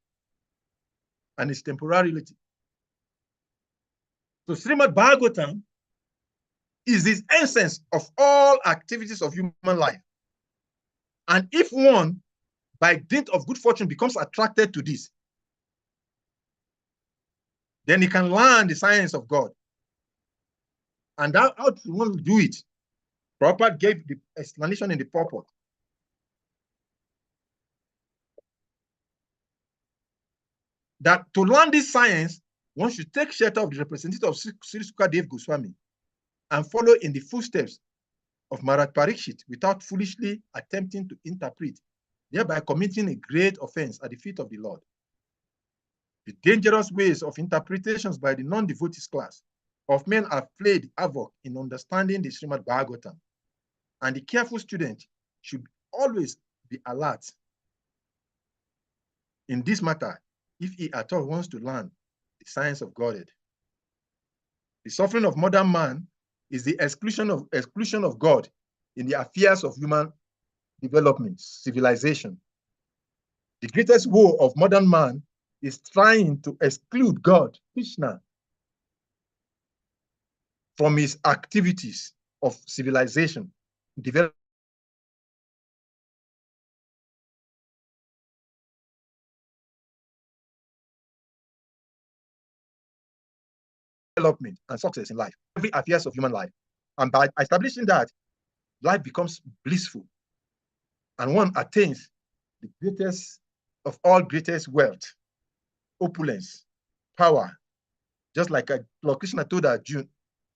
and its temporality. So Srimad Bhagavatam is the essence of all activities of human life. And if one, by dint of good fortune, becomes attracted to this, then he can learn the science of God. And how to want to do it? Prabhupada gave the explanation in the purport. That to learn this science, one should take shelter of the representative of Sri Sukadev Goswami and follow in the footsteps of Maharaj Parikshit without foolishly attempting to interpret, thereby committing a great offense at the feet of the Lord. The dangerous ways of interpretations by the non-devotees class of men have played havoc in understanding the Srimad Bhagavatam, and the careful student should always be alert in this matter if he at all wants to learn the science of Godhead. The suffering of modern man is the exclusion of God in the affairs of human development, civilization. The greatest woe of modern man is trying to exclude God, Krishna, from his activities of civilization, development, and success in life, every affairs of human life. And by establishing that, life becomes blissful, and one attains the greatest of all greatest wealth, opulence, power. Just like Lord Krishna told Arjuna,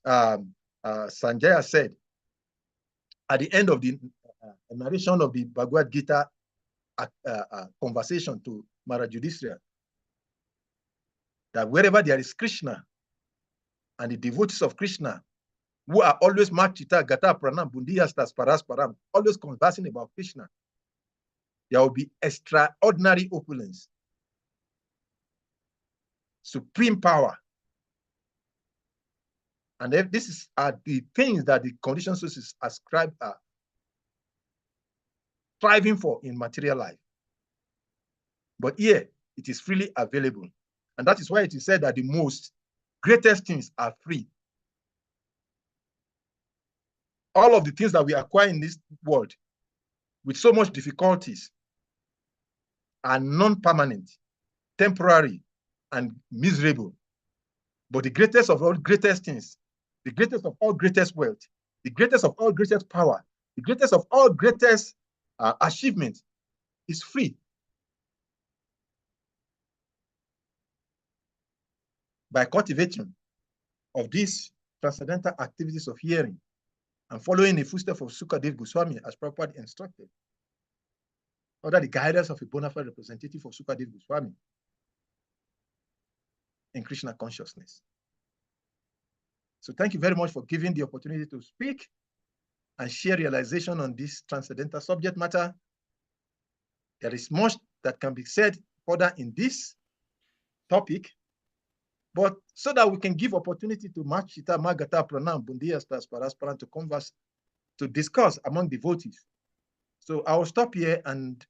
Sanjaya said at the end of the narration of the Bhagavad Gita conversation to Maharaj Yudhishthira, that wherever there is Krishna and the devotees of Krishna, who are always Machita, Gata, Pranam, Bundiyastas, Parasparam, always conversing about Krishna, there will be extraordinary opulence, supreme power. And this are the things that the conditioned sources ascribe striving for in material life. But here, it is freely available. And that is why it is said that the most greatest things are free. All of the things that we acquire in this world with so much difficulties are non-permanent, temporary, and miserable. But the greatest of all greatest things, the greatest of all greatest wealth, the greatest of all greatest power, the greatest of all greatest achievement is free. By cultivation of these transcendental activities of hearing and following the footsteps of Sukadev Goswami as properly instructed, under the guidance of a bona fide representative of Sukadev Goswami in Krishna consciousness. So thank you very much for giving the opportunity to speak and share realization on this transcendental subject matter. There is much that can be said further in this topic, but so that we can give opportunity to Machita, Magata, Pranam, Bundiya, Parasparan to converse, to discuss among devotees. So I will stop here and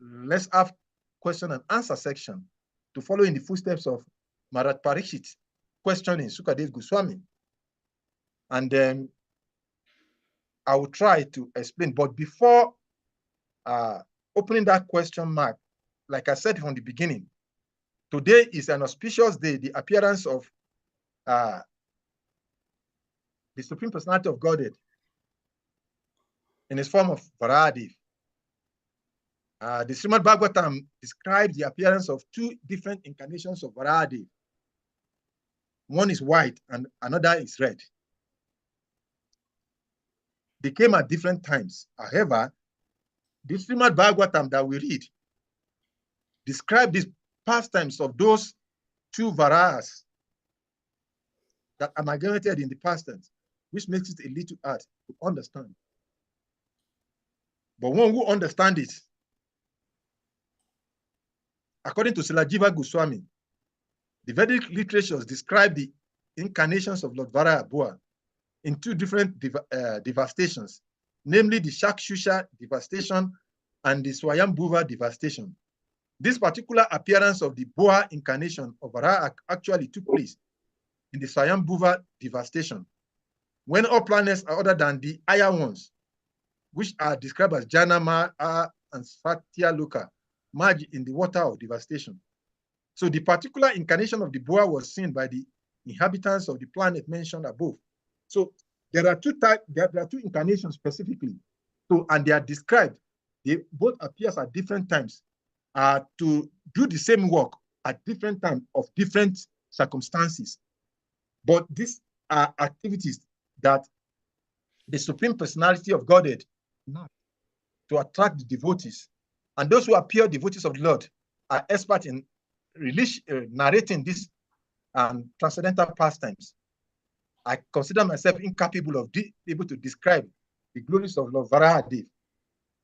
let's have question and answer section to follow in the footsteps of Maharaj Parikshit questioning Sukadev Goswami. And then I will try to explain. But before opening that question mark, like I said from the beginning, today is an auspicious day, the appearance of the Supreme Personality of Godhead in his form of Varahadev. The Srimad Bhagavatam describes the appearance of two different incarnations of Varahadev. One is white and another is red. They came at different times. However, the Srimad Bhagavatam that we read describe these pastimes of those two Varahas that amalgamated in the past tense, which makes it a little hard to understand. But one who understands it, according to Srila Jiva Goswami, the Vedic literatures describe the incarnations of Lord Varaha in two different devastations, namely the Shakshusha devastation and the Swayambhuva devastation. This particular appearance of the Boa incarnation of Varaha actually took place in the Swayambhuva devastation, when all planets are other than the higher ones, which are described as Jana, Ma, and Satyaloka, merge in the water of devastation. So the particular incarnation of the Boa was seen by the inhabitants of the planet mentioned above. So there are two types, there are two incarnations specifically. So, and they are described, they both appear at different times to do the same work at different times of different circumstances. But these are activities that the Supreme Personality of Godhead to attract the devotees. And those who appear devotees of the Lord are experts in narrating these transcendental pastimes. I consider myself incapable of able to describe the glories of Lord Varahadev,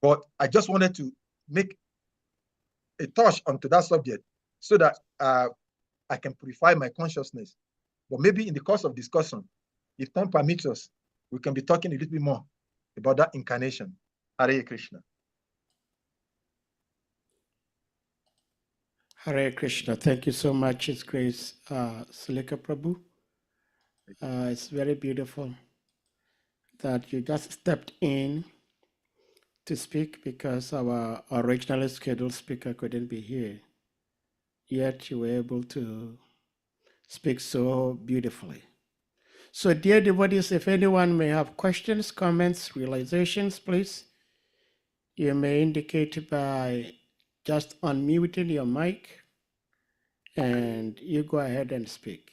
but I just wanted to make a touch onto that subject so that I can purify my consciousness. But maybe in the course of discussion, if time permits us, we can be talking a little bit more about that incarnation. Hare Krishna. Hare Krishna. Thank you so much, His Grace SALIKA Prabhu. It's very beautiful that you just stepped in to speak because our originally scheduled speaker couldn't be here. Yet you were able to speak so beautifully. So dear devotees, if anyone may have questions, comments, realizations, please, you may indicate by just unmuting your mic and you go ahead and speak.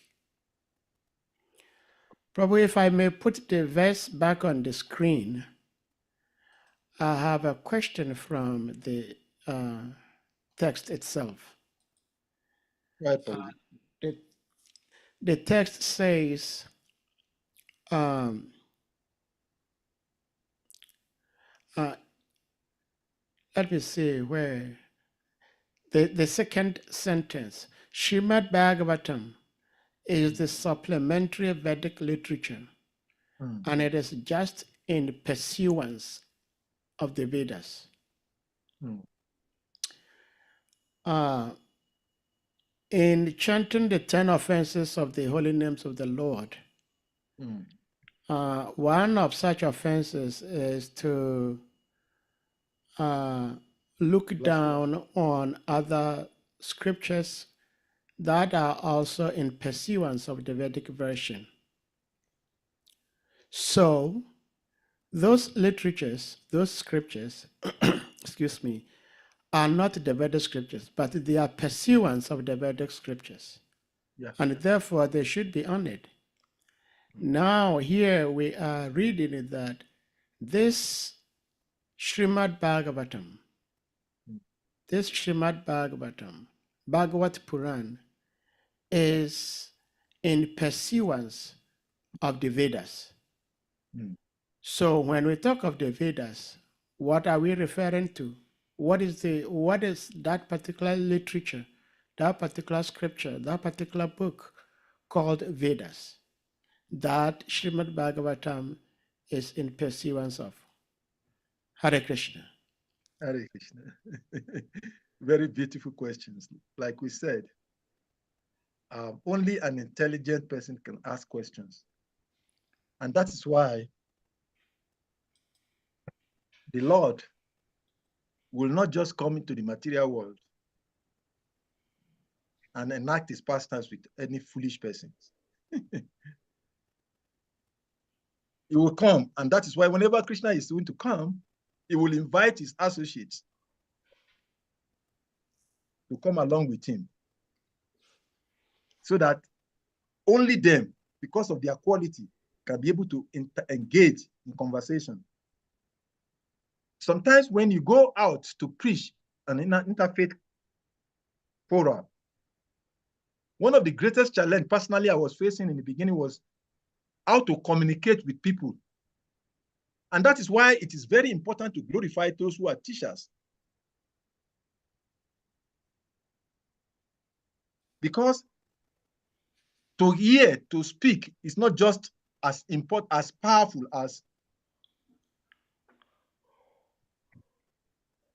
Probably if I may put the verse back on the screen, I have a question from the text itself. Right, The text says, let me see where, the second sentence, Srimad Bhagavatam is the supplementary Vedic literature, and it is just in pursuance of the Vedas. In chanting the 10 offenses of the holy names of the Lord, one of such offenses is to look down on other scriptures that are also in pursuance of the Vedic version. So those literatures, those scriptures, excuse me, are not the Vedic scriptures, but they are pursuance of the Vedic scriptures. Yes. And therefore they should be honored. Now here we are reading that this Srimad Bhagavatam, this Srimad Bhagavatam, Bhagavat Puran, is in pursuance of the Vedas. Mm. So when we talk of the Vedas, what are we referring to? What is that particular literature, that particular scripture, that particular book called Vedas that Srimad Bhagavatam is in pursuance of? Hare Krishna. Hare Krishna. Very beautiful questions. Like we said, only an intelligent person can ask questions. And that is why the Lord will not just come into the material world and enact his pastimes with any foolish persons. He will come, and that is why whenever Krishna is going to come, he will invite his associates to come along with him, so that only them, because of their quality, can be able to engage in conversation. Sometimes when you go out to preach an interfaith forum, one of the greatest challenges personally I was facing in the beginning was how to communicate with people. And that is why it is very important to glorify those who are teachers. Because to hear, to speak is not just as important, as powerful as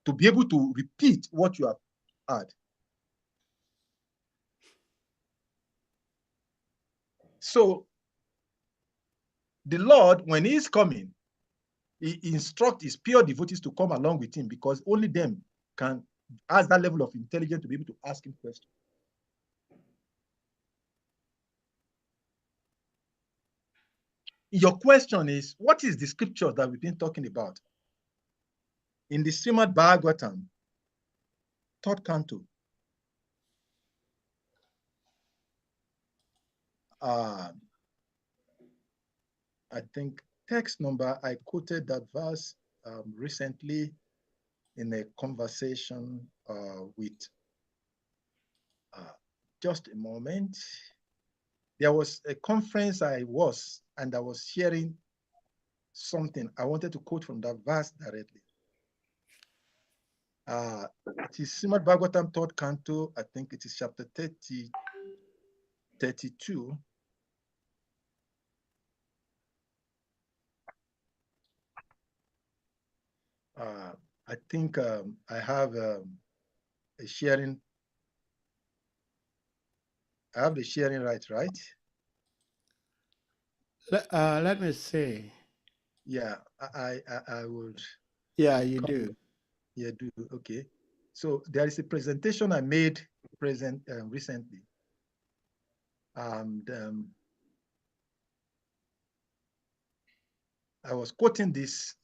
to be able to repeat what you have heard. So the Lord, when he is coming, he instructs his pure devotees to come along with him, because only them can have that level of intelligence to be able to ask him questions. Your question is, what is the scripture that we've been talking about? In the Srimad Bhagavatam, 3rd canto, I think text number, I quoted that verse recently in a conversation with, just a moment. There was a conference I was sharing something. I wanted to quote from that verse directly. It is Srimad Bhagavatam 3rd canto, I think it is chapter 32. I think I have a sharing. I have the sharing right? Let me see. Yeah, I would. Yeah, you do. Yeah, do. Okay. So there is a presentation I made recently. And I was quoting this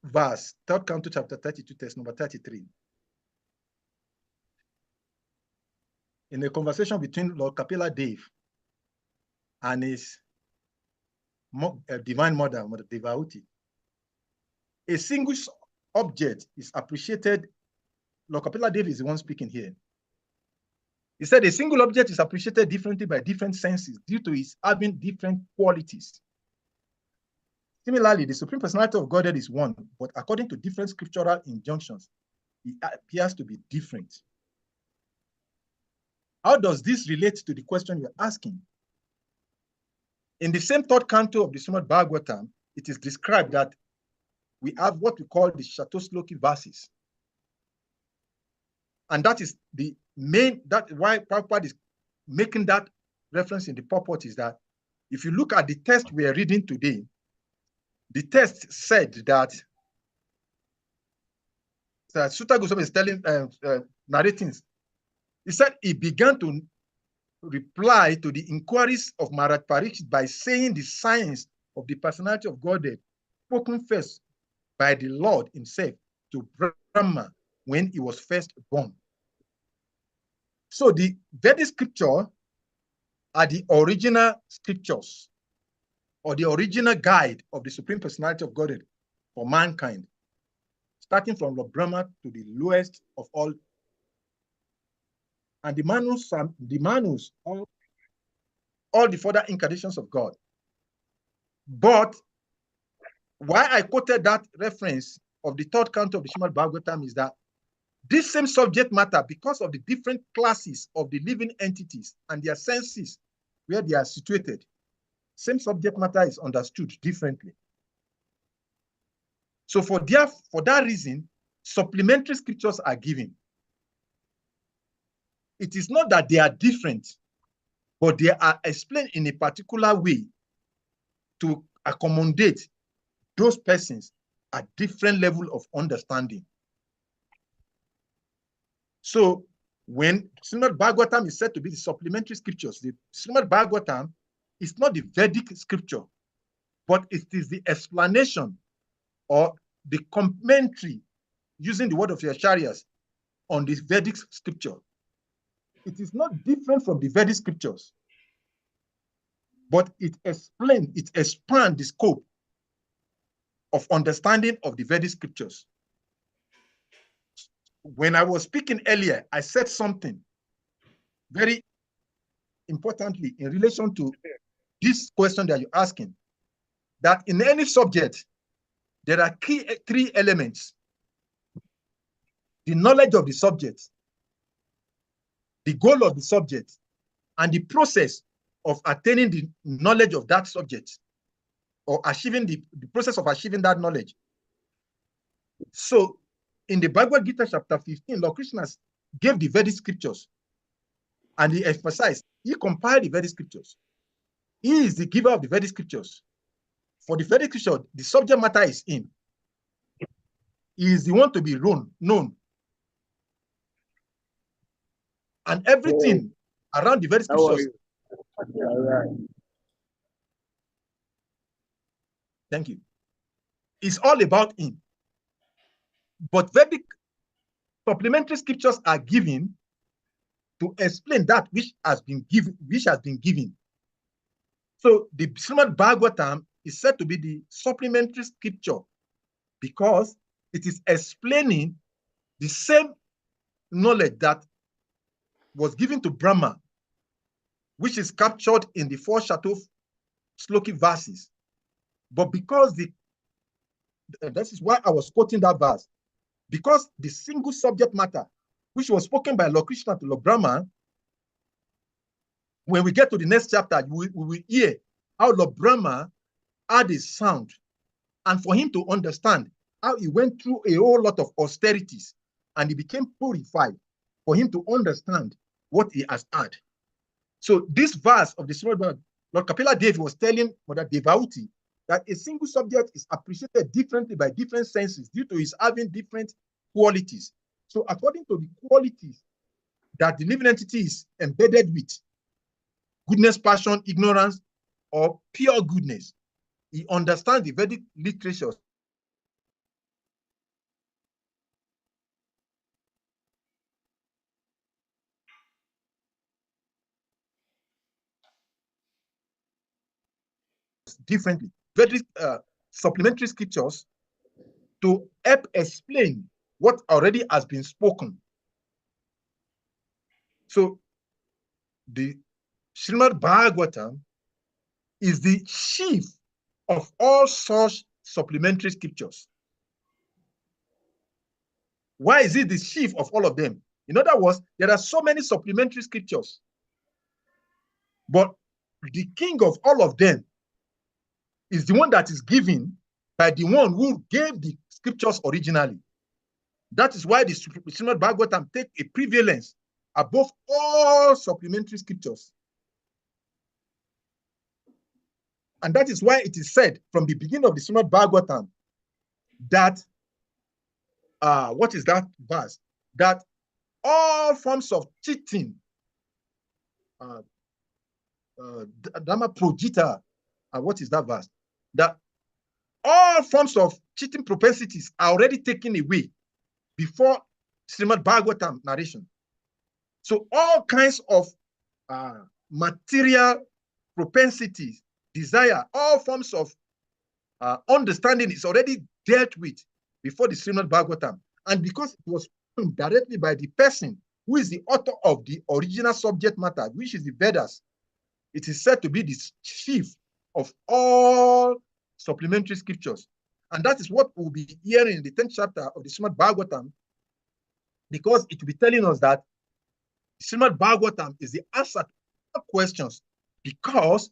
verse, 3rd canto, chapter 32, text number 33. In a conversation between Lord Kapila Dev and his divine mother, Mother Devauti. A single object is appreciated. Lord Kapila Dev is the one speaking here. He said a single object is appreciated differently by different senses due to its having different qualities. Similarly, the Supreme Personality of Godhead is one, but according to different scriptural injunctions, it appears to be different. How does this relate to the question you're asking? In the same 3rd canto of the Srimad Bhagavatam, it is described that we have what we call the Shatosloki verses. And that is the main, that's why Prabhupada is making that reference in the purport, is that if you look at the text we are reading today, the text said that Sutta Goswami is telling, narrating. He said he began to reply to the inquiries of Maharaj Parikshit by saying the signs of the personality of Godhead spoken first by the Lord himself to Brahma when he was first born. So the Vedic scripture are the original scriptures or the original guide of the Supreme Personality of Godhead for mankind, starting from Lord Brahma to the lowest of all. And the manuals all the further incarnations of God. But why I quoted that reference of the third canto of the Srimad Bhagavatam is that this same subject matter, because of the different classes of the living entities and their senses where they are situated, same subject matter is understood differently. So for that reason, supplementary scriptures are given. It is not that they are different, but they are explained in a particular way to accommodate those persons at different level of understanding. So when Srimad Bhagavatam is said to be the supplementary scriptures, the Srimad Bhagavatam is not the Vedic scripture, but it is the explanation or the commentary using the word of your Acharyas on this Vedic scripture. It is not different from the Vedic scriptures, but it explains, it expands the scope of understanding of the Vedic scriptures. When I was speaking earlier, I said something very importantly in relation to this question that you're asking, that in any subject, there are three elements: the knowledge of the subject, the goal of the subject, and the process of attaining the knowledge of that subject, or achieving the process of achieving that knowledge. So in the Bhagavad Gita chapter 15, Lord Krishna gave the Vedic scriptures, and he emphasized, he compiled the Vedic scriptures. He is the giver of the Vedic scriptures. For the Vedic scripture, the subject matter is him. He is the one to be known. And everything around the Vedic scriptures. Thank you. It's all about him. But Vedic supplementary scriptures are given to explain that which has been given. So the Srimad Bhagavatam is said to be the supplementary scripture because it is explaining the same knowledge that was given to Brahma, which is captured in the 4 Shatu Sloki verses. But because this is why I was quoting that verse, because the single subject matter, which was spoken by Lord Krishna to Lord Brahma, when we get to the next chapter, we will hear how Lord Brahma had a sound, and for him to understand how he went through a whole lot of austerities, and he became purified, for him to understand what he has had. So this verse of the Srimad, Lord Kapila Devi was telling Mother Devauti that a single subject is appreciated differently by different senses due to his having different qualities. So according to the qualities that the living entity is embedded with, goodness, passion, ignorance, or pure goodness, he understands the Vedic literature differently. Vedic supplementary scriptures to help explain what already has been spoken. So the Srimad Bhagavatam is the chief of all such supplementary scriptures. Why is it the chief of all of them? In other words, there are so many supplementary scriptures, but the king of all of them is the one that is given by the one who gave the scriptures originally. That is why the Srimad Bhagavatam take a prevalence above all supplementary scriptures. And that is why it is said from the beginning of the Srimad Bhagavatam that, what is that verse? That all forms of cheating, Dharma progita, what is that verse? That all forms of cheating propensities are already taken away before Srimad Bhagavatam narration. So all kinds of material propensities, desire, all forms of understanding is already dealt with before the Srimad Bhagavatam. And because it was written directly by the person who is the author of the original subject matter, which is the Vedas, it is said to be the chief of all supplementary scriptures. And that is what we'll be hearing in the 10th chapter of the Srimad Bhagavatam, because it will be telling us that Srimad Bhagavatam is the answer to all questions, because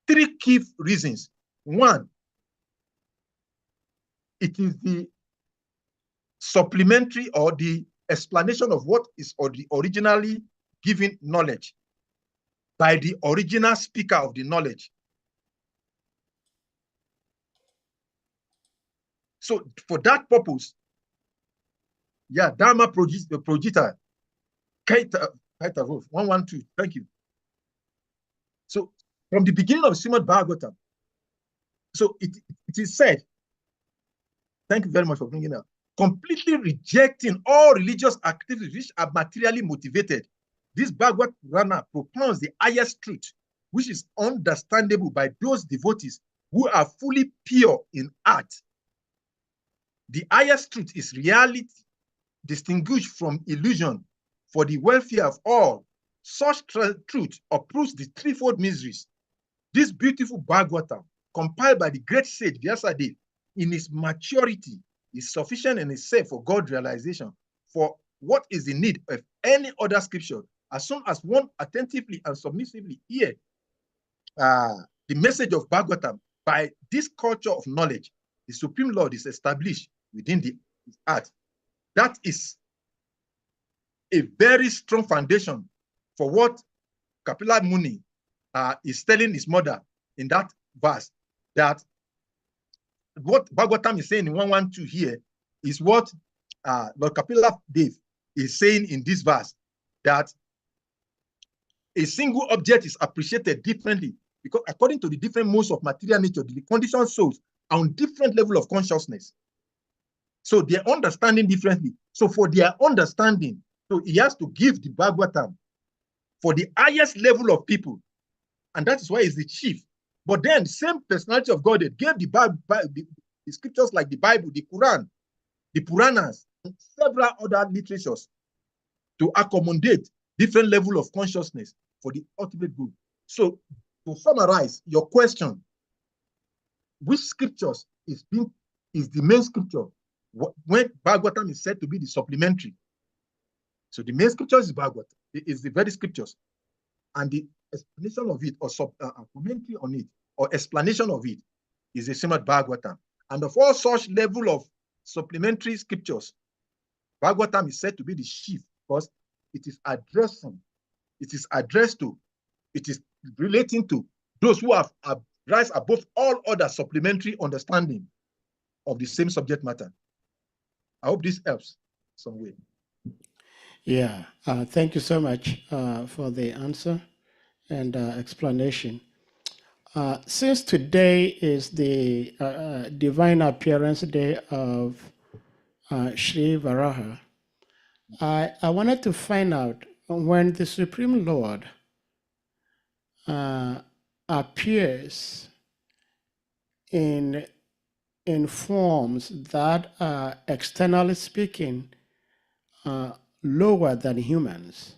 three key reasons. One, it is the supplementary or the explanation of what is the originally given knowledge by the original speaker of the knowledge. So for that purpose, yeah, Dharma progita, Kaita 112, thank you. So from the beginning of Srimad Bhagavatam, so it is said, thank you very much for bringing it up, completely rejecting all religious activities which are materially motivated. This Bhagavad Purana propounds the highest truth, which is understandable by those devotees who are fully pure in heart. The highest truth is reality distinguished from illusion for the welfare of all. Such truth uproots the threefold miseries. This beautiful Bhagavatam, compiled by the great sage Vyasadeva, in its maturity, is sufficient in itself for God realization. For what is the need of any other scripture? As soon as one attentively and submissively hear the message of Bhagavatam, by this culture of knowledge, the Supreme Lord is established within the heart. That is a very strong foundation for what Kapila Muni is telling his mother in that verse, that what Bhagavatam is saying in 112 here is what Lord Kapila Dev is saying in this verse, that a single object is appreciated differently because according to the different modes of material nature, the conditioned souls are on different level of consciousness. So they're understanding differently. So for their understanding, so he has to give the Bhagavatam for the highest level of people. And that is why he's the chief. But then same personality of God that gave the scriptures like the Bible, the Quran, the Puranas, and several other literatures to accommodate different level of consciousness for the ultimate good. So to summarize your question, which scriptures is the main scripture when Bhagavatam is said to be the supplementary? So the main scripture is Bhagavatam, is the very scriptures, and the explanation of it or commentary on it or explanation of it is the Srimad Bhagavatam. And of all such level of supplementary scriptures, Bhagavatam is said to be the chief because it is addressed to, it is relating to those who have rise above all other supplementary understanding of the same subject matter. I hope this helps some way. Yeah, thank you so much for the answer and explanation. Since today is the divine appearance day of Sri Varaha, I wanted to find out when the Supreme Lord appears in forms that are, externally speaking, lower than humans.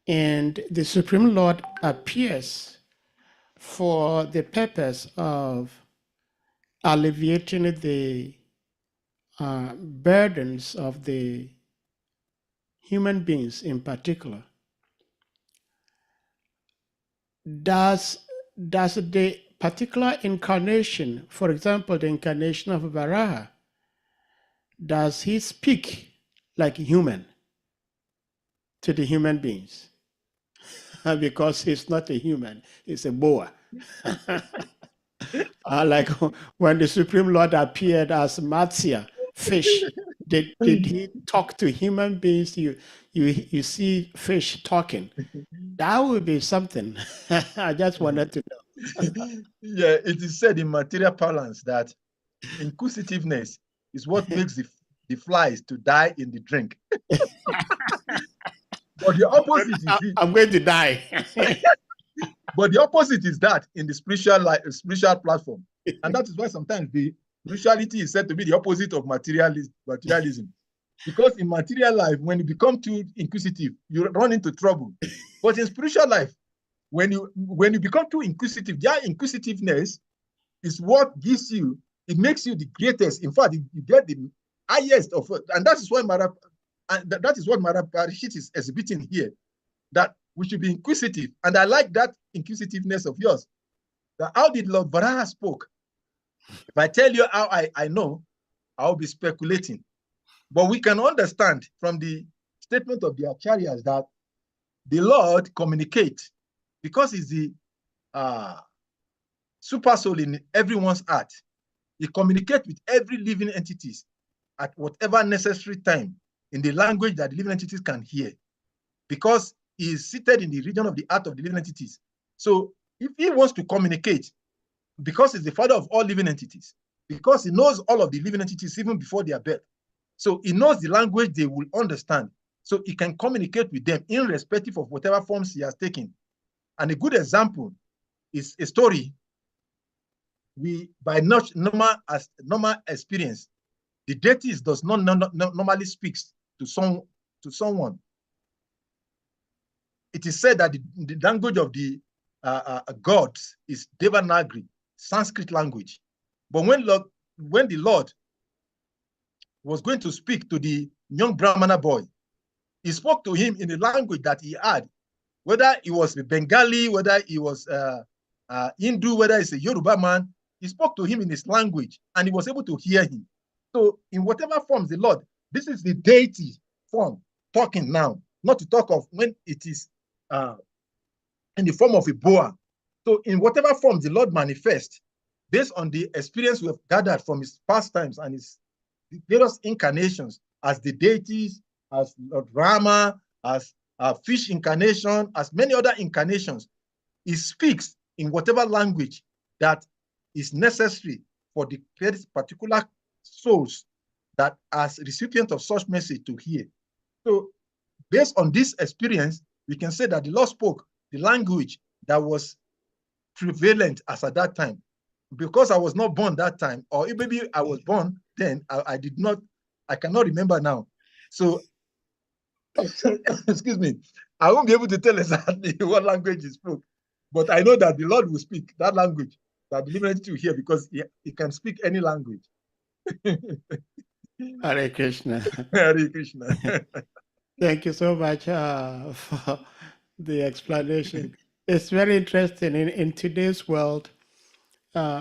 And the Supreme Lord appears for the purpose of alleviating the burdens of the human beings in particular. Does the particular incarnation, for example, the incarnation of Varaha, does he speak like a human to the human beings? Because he's not a human, he's a boa. Like when the Supreme Lord appeared as Matsya, fish, did he talk to human beings? You see fish talking. That would be something. I just wanted to know. Yeah, it is said in material parlance that inquisitiveness is what makes the flies to die in the drink. But the opposite is I'm going to die. but the opposite is that in the spiritual platform. And that is why sometimes the spirituality is said to be the opposite of materialism. Because in material life, when you become too inquisitive, you run into trouble. But in spiritual life, when you become too inquisitive, that inquisitiveness is what gives you, it makes you the greatest. In fact, you get the highest of it. And that is why that is what Maharaj Parikshit is exhibiting here, that we should be inquisitive. And I like that inquisitiveness of yours. That how did Lord Varaha spoke? If I tell you how I know, I'll be speculating. But we can understand from the statement of the Acharyas that the Lord communicates because he's the super soul in everyone's heart. He communicates with every living entities at whatever necessary time in the language that the living entities can hear, because he is seated in the region of the heart of the living entities. So if he wants to communicate, because he's the father of all living entities, because he knows all of the living entities even before their birth, so he knows the language they will understand, so he can communicate with them irrespective of whatever forms he has taken. And a good example is a story we, by normal experience, the deities does not normally speak to someone. It is said that the language of the gods is Devanagari, Sanskrit language. But when the Lord was going to speak to the young Brahmana boy, he spoke to him in the language that he had, whether he was a Bengali, whether he was Hindu, whether he's a Yoruba man, he spoke to him in his language and he was able to hear him. So in whatever forms the Lord, this is the deity form talking now, not to talk of when it is in the form of a boa. So in whatever form the Lord manifests, based on the experience we have gathered from his past times and his various incarnations as the deities, as Lord Rama, as fish incarnation, as many other incarnations, he speaks in whatever language that is necessary for the particular souls that as recipient of such message to hear. So based on this experience, we can say that the Lord spoke the language that was prevalent as at that time. Because I was not born that time, or maybe I was born then, I cannot remember now. So, excuse me, I won't be able to tell exactly what language he spoke, but I know that the Lord will speak that language that the living entity will hear, because he can speak any language. Hare Krishna. Hare Krishna. Thank you so much for the explanation. It's very interesting. In today's world,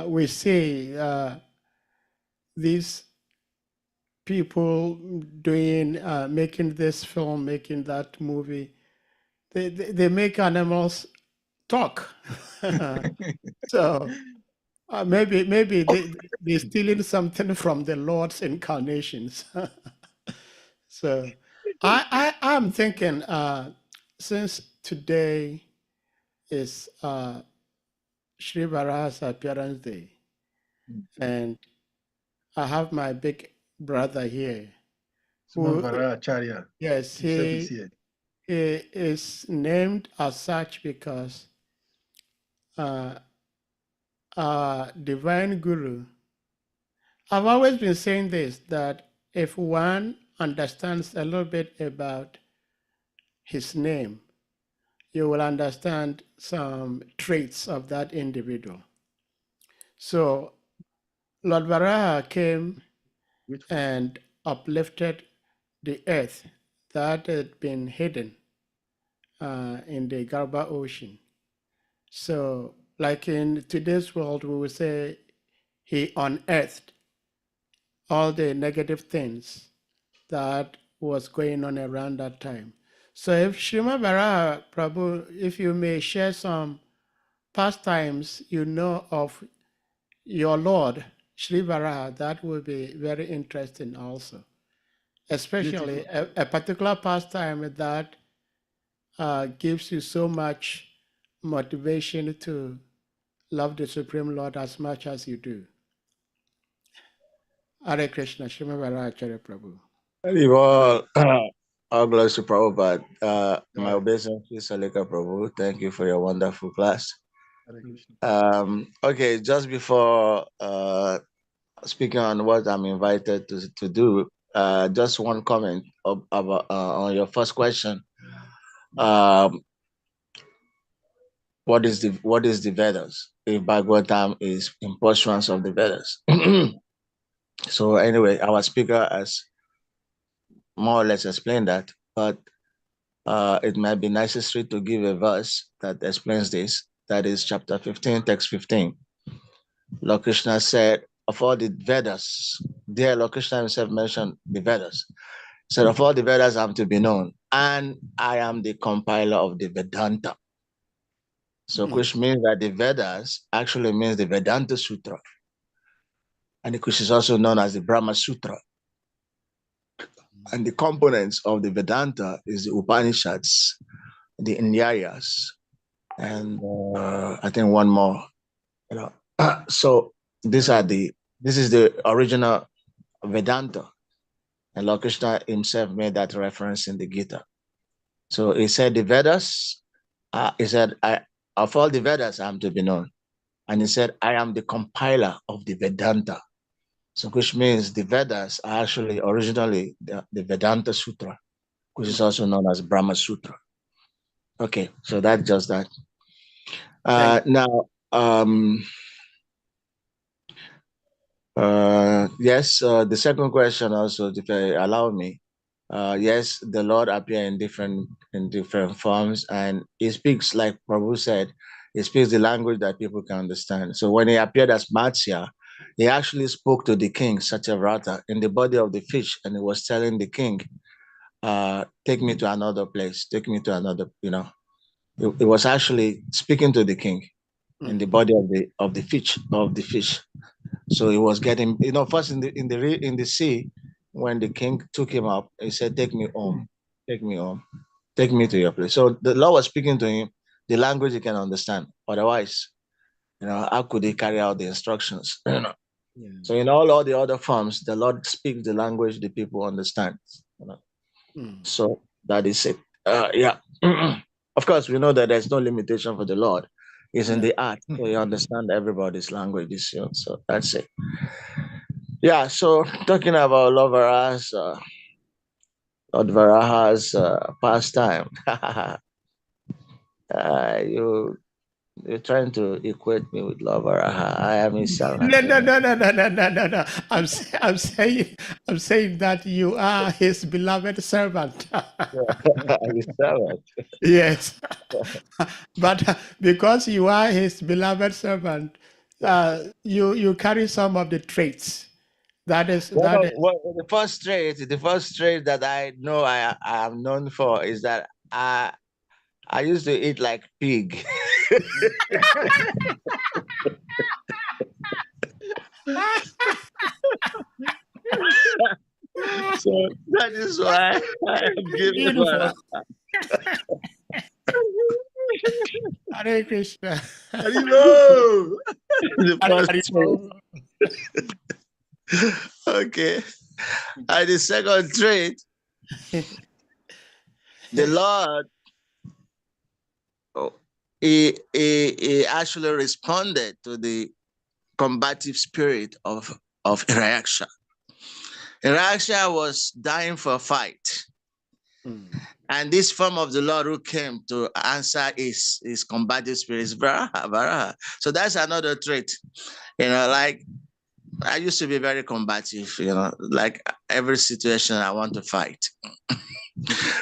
we see these people doing, making this film, making that movie. They make animals talk. So maybe they're stealing something from the Lord's incarnations. So I'm thinking, since today is Sri Varaha's appearance day, and I have my big brother here, who, Acharya. yes, he is named as such because our divine guru. I've always been saying this, that if one understands a little bit about his name, you will understand some traits of that individual. So Lord Varaha came and uplifted the earth that had been hidden in the Garba Ocean. So like in today's world, we would say he unearthed all the negative things that was going on around that time. So if Srimad Varaha Prabhu, if you may share some pastimes you know of your Lord, Sri Varaha, that would be very interesting also. Especially a particular pastime that gives you so much motivation to love the Supreme Lord as much as you do. Hare Krishna, Shrimad Acharya Prabhu. You all glories to Prabhupada. My obeisance, Salika Prabhu. Thank you for your wonderful class. Okay, just before speaking on what I'm invited to do, just one comment about on your first question. What is the Vedas? If Bhagavatam is in pursuance of the Vedas. So anyway, our speaker has more or less explained that, but it might be necessary to give a verse that explains this. That is chapter 15, text 15. Lord Krishna said, of all the Vedas, there Lord Krishna himself mentioned the Vedas. He said, of all the Vedas I'm to be known, and I am the compiler of the Vedanta. So which means that the Vedas actually means the Vedanta Sutra, and which is also known as the Brahma Sutra. And the components of the Vedanta is the Upanishads, the Nyayas, and I think one more. So this is the original Vedanta, and Lord Krishna himself made that reference in the Gita. So he said the Vedas. He said, of all the Vedas, I am to be known, and he said, I am the compiler of the Vedanta. So which means the Vedas are actually originally the Vedanta Sutra, which is also known as Brahma Sutra. Okay, so that's just that. Now, yes, the second question also, if you allow me, yes, the Lord appears in different forms, and he speaks, like Prabhu said, he speaks the language that people can understand. So when he appeared as Matsya, he actually spoke to the king, Satyavrata, in the body of the fish, and he was telling the king, take me to another place, take me to another, it was actually speaking to the king in the body of the fish. So he was getting, first in the sea, when the king took him up, he said, take me home, take me to your place. So the Lord was speaking to him the language he can understand. Otherwise, how could he carry out the instructions? So in all the other forms, the Lord speaks the language the people understand. So that is it. Yeah. Of course, we know that there's no limitation for the Lord. He's in the art, so you understand everybody's languages. So that's it. Yeah. So talking about Lord Varaha's pastime, you're trying to equate me with Lord Varaha. I am his servant. No. I'm saying that you are his beloved servant. His servant. Yes. But because you are his beloved servant, you carry some of the traits. The first trait that I know I am known for is that I used to eat like pig. So that is why I am giving Beautiful. Hare Krishna. the first trait. Okay. And the second trait, the Lord, he actually responded to the combative spirit of Iraksha. Iraksha was dying for a fight. And this form of the Lord who came to answer his combative spirit is Varaha. So that's another trait. Like I used to be very combative, like every situation I want to fight.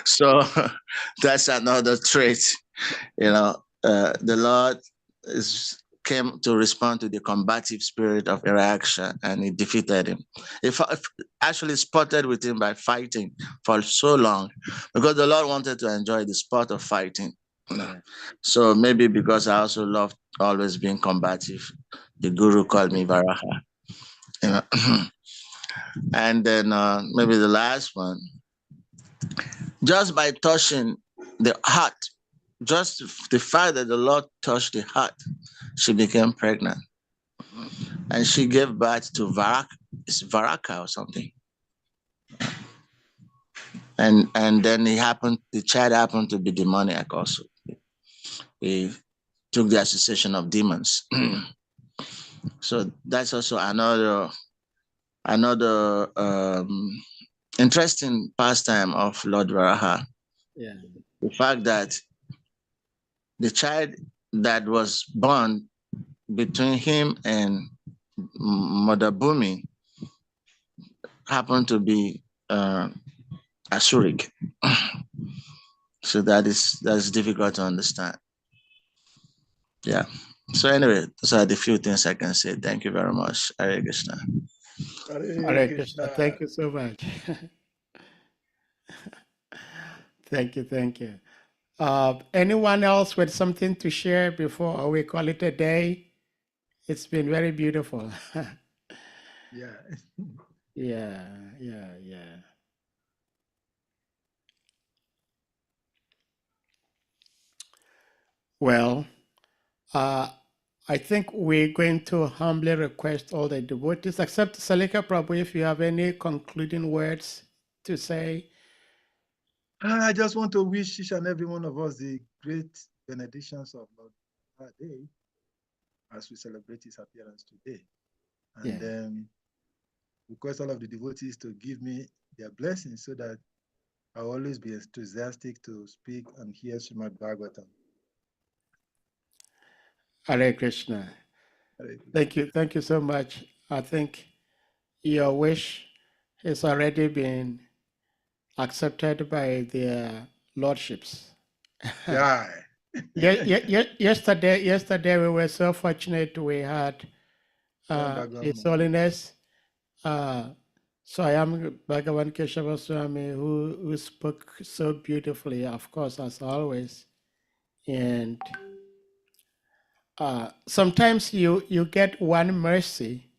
So that's another trait. The Lord came to respond to the combative spirit of Iraksha, and he defeated him. He actually spotted with him by fighting for so long, because the Lord wanted to enjoy the sport of fighting. So maybe because I also loved always being combative, the Guru called me Varaha. And then maybe the last one, just by touching the heart, just the fact that the Lord touched the heart, she became pregnant. And she gave birth to Varaka or something. And then the child happened to be demoniac also. He took the association of demons. So that's also another interesting pastime of Lord Varaha. Yeah. The fact that the child that was born between him and Mother Bhumi happened to be Asuric. So that's difficult to understand. Yeah. So anyway, those are the few things I can say. Thank you very much, Hare Krishna. Hare Krishna. Thank you so much. Thank you. Anyone else with something to share before we call it a day? It's been very beautiful. Yeah. Yeah. Well, I think we're going to humbly request all the devotees, except Salika Prabhu, if you have any concluding words to say. I just want to wish each and every one of us the great benedictions of Lord our day as we celebrate his appearance today. And then request all of the devotees to give me their blessings so that I'll always be enthusiastic to speak and hear Srimad Bhagavatam. Hare Krishna. Hare Krishna. Thank you so much. I think your wish has already been accepted by their lordships. Yeah. Yesterday we were so fortunate. We had His Holiness Swayam Bhagavan Keshava Swami who spoke so beautifully, of course, as always. And sometimes you get one mercy,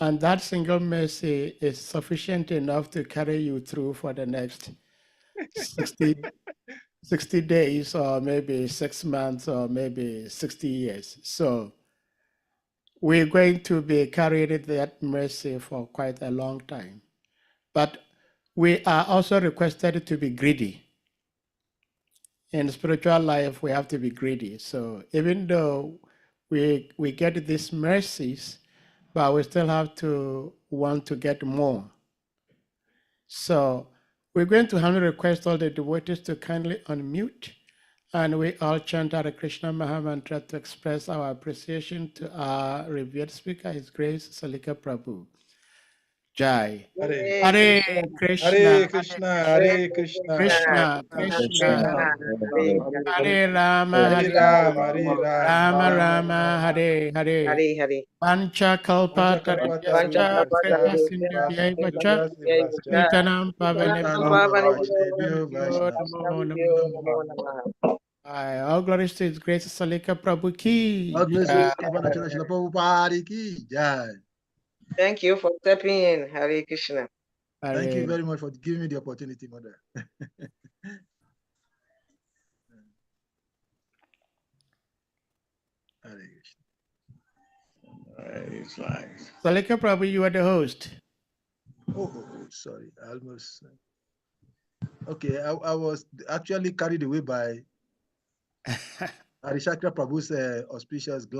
and that single mercy is sufficient enough to carry you through for the next 60 days or maybe 6 months or maybe 60 years. So we're going to be carrying that mercy for quite a long time. But we are also requested to be greedy. In spiritual life, we have to be greedy. So even though we get these mercies, but we still have to want to get more. So we're going to humbly request all the devotees to kindly unmute, and we all chant Hare Krishna Mahamantra to express our appreciation to our revered speaker, His Grace Salika Prabhu. Jai. Hare Krishna. Hare Krishna. Hare Krishna. Krishna, Hare Rama, Hare Rama. Hare Rama Rama, Hare Hare. Pancha kalpa tarayascha krita sindhya Nitanam all glories to His Grace Salika Prabhu ki. Thank you for stepping in, Hare Krishna. Thank you very much for giving me the opportunity, Mother. Hare Krishna. Salika Prabhu, you are the host. Oh, sorry. I almost. Okay, I was actually carried away by Harishakra Prabhu's auspicious glance.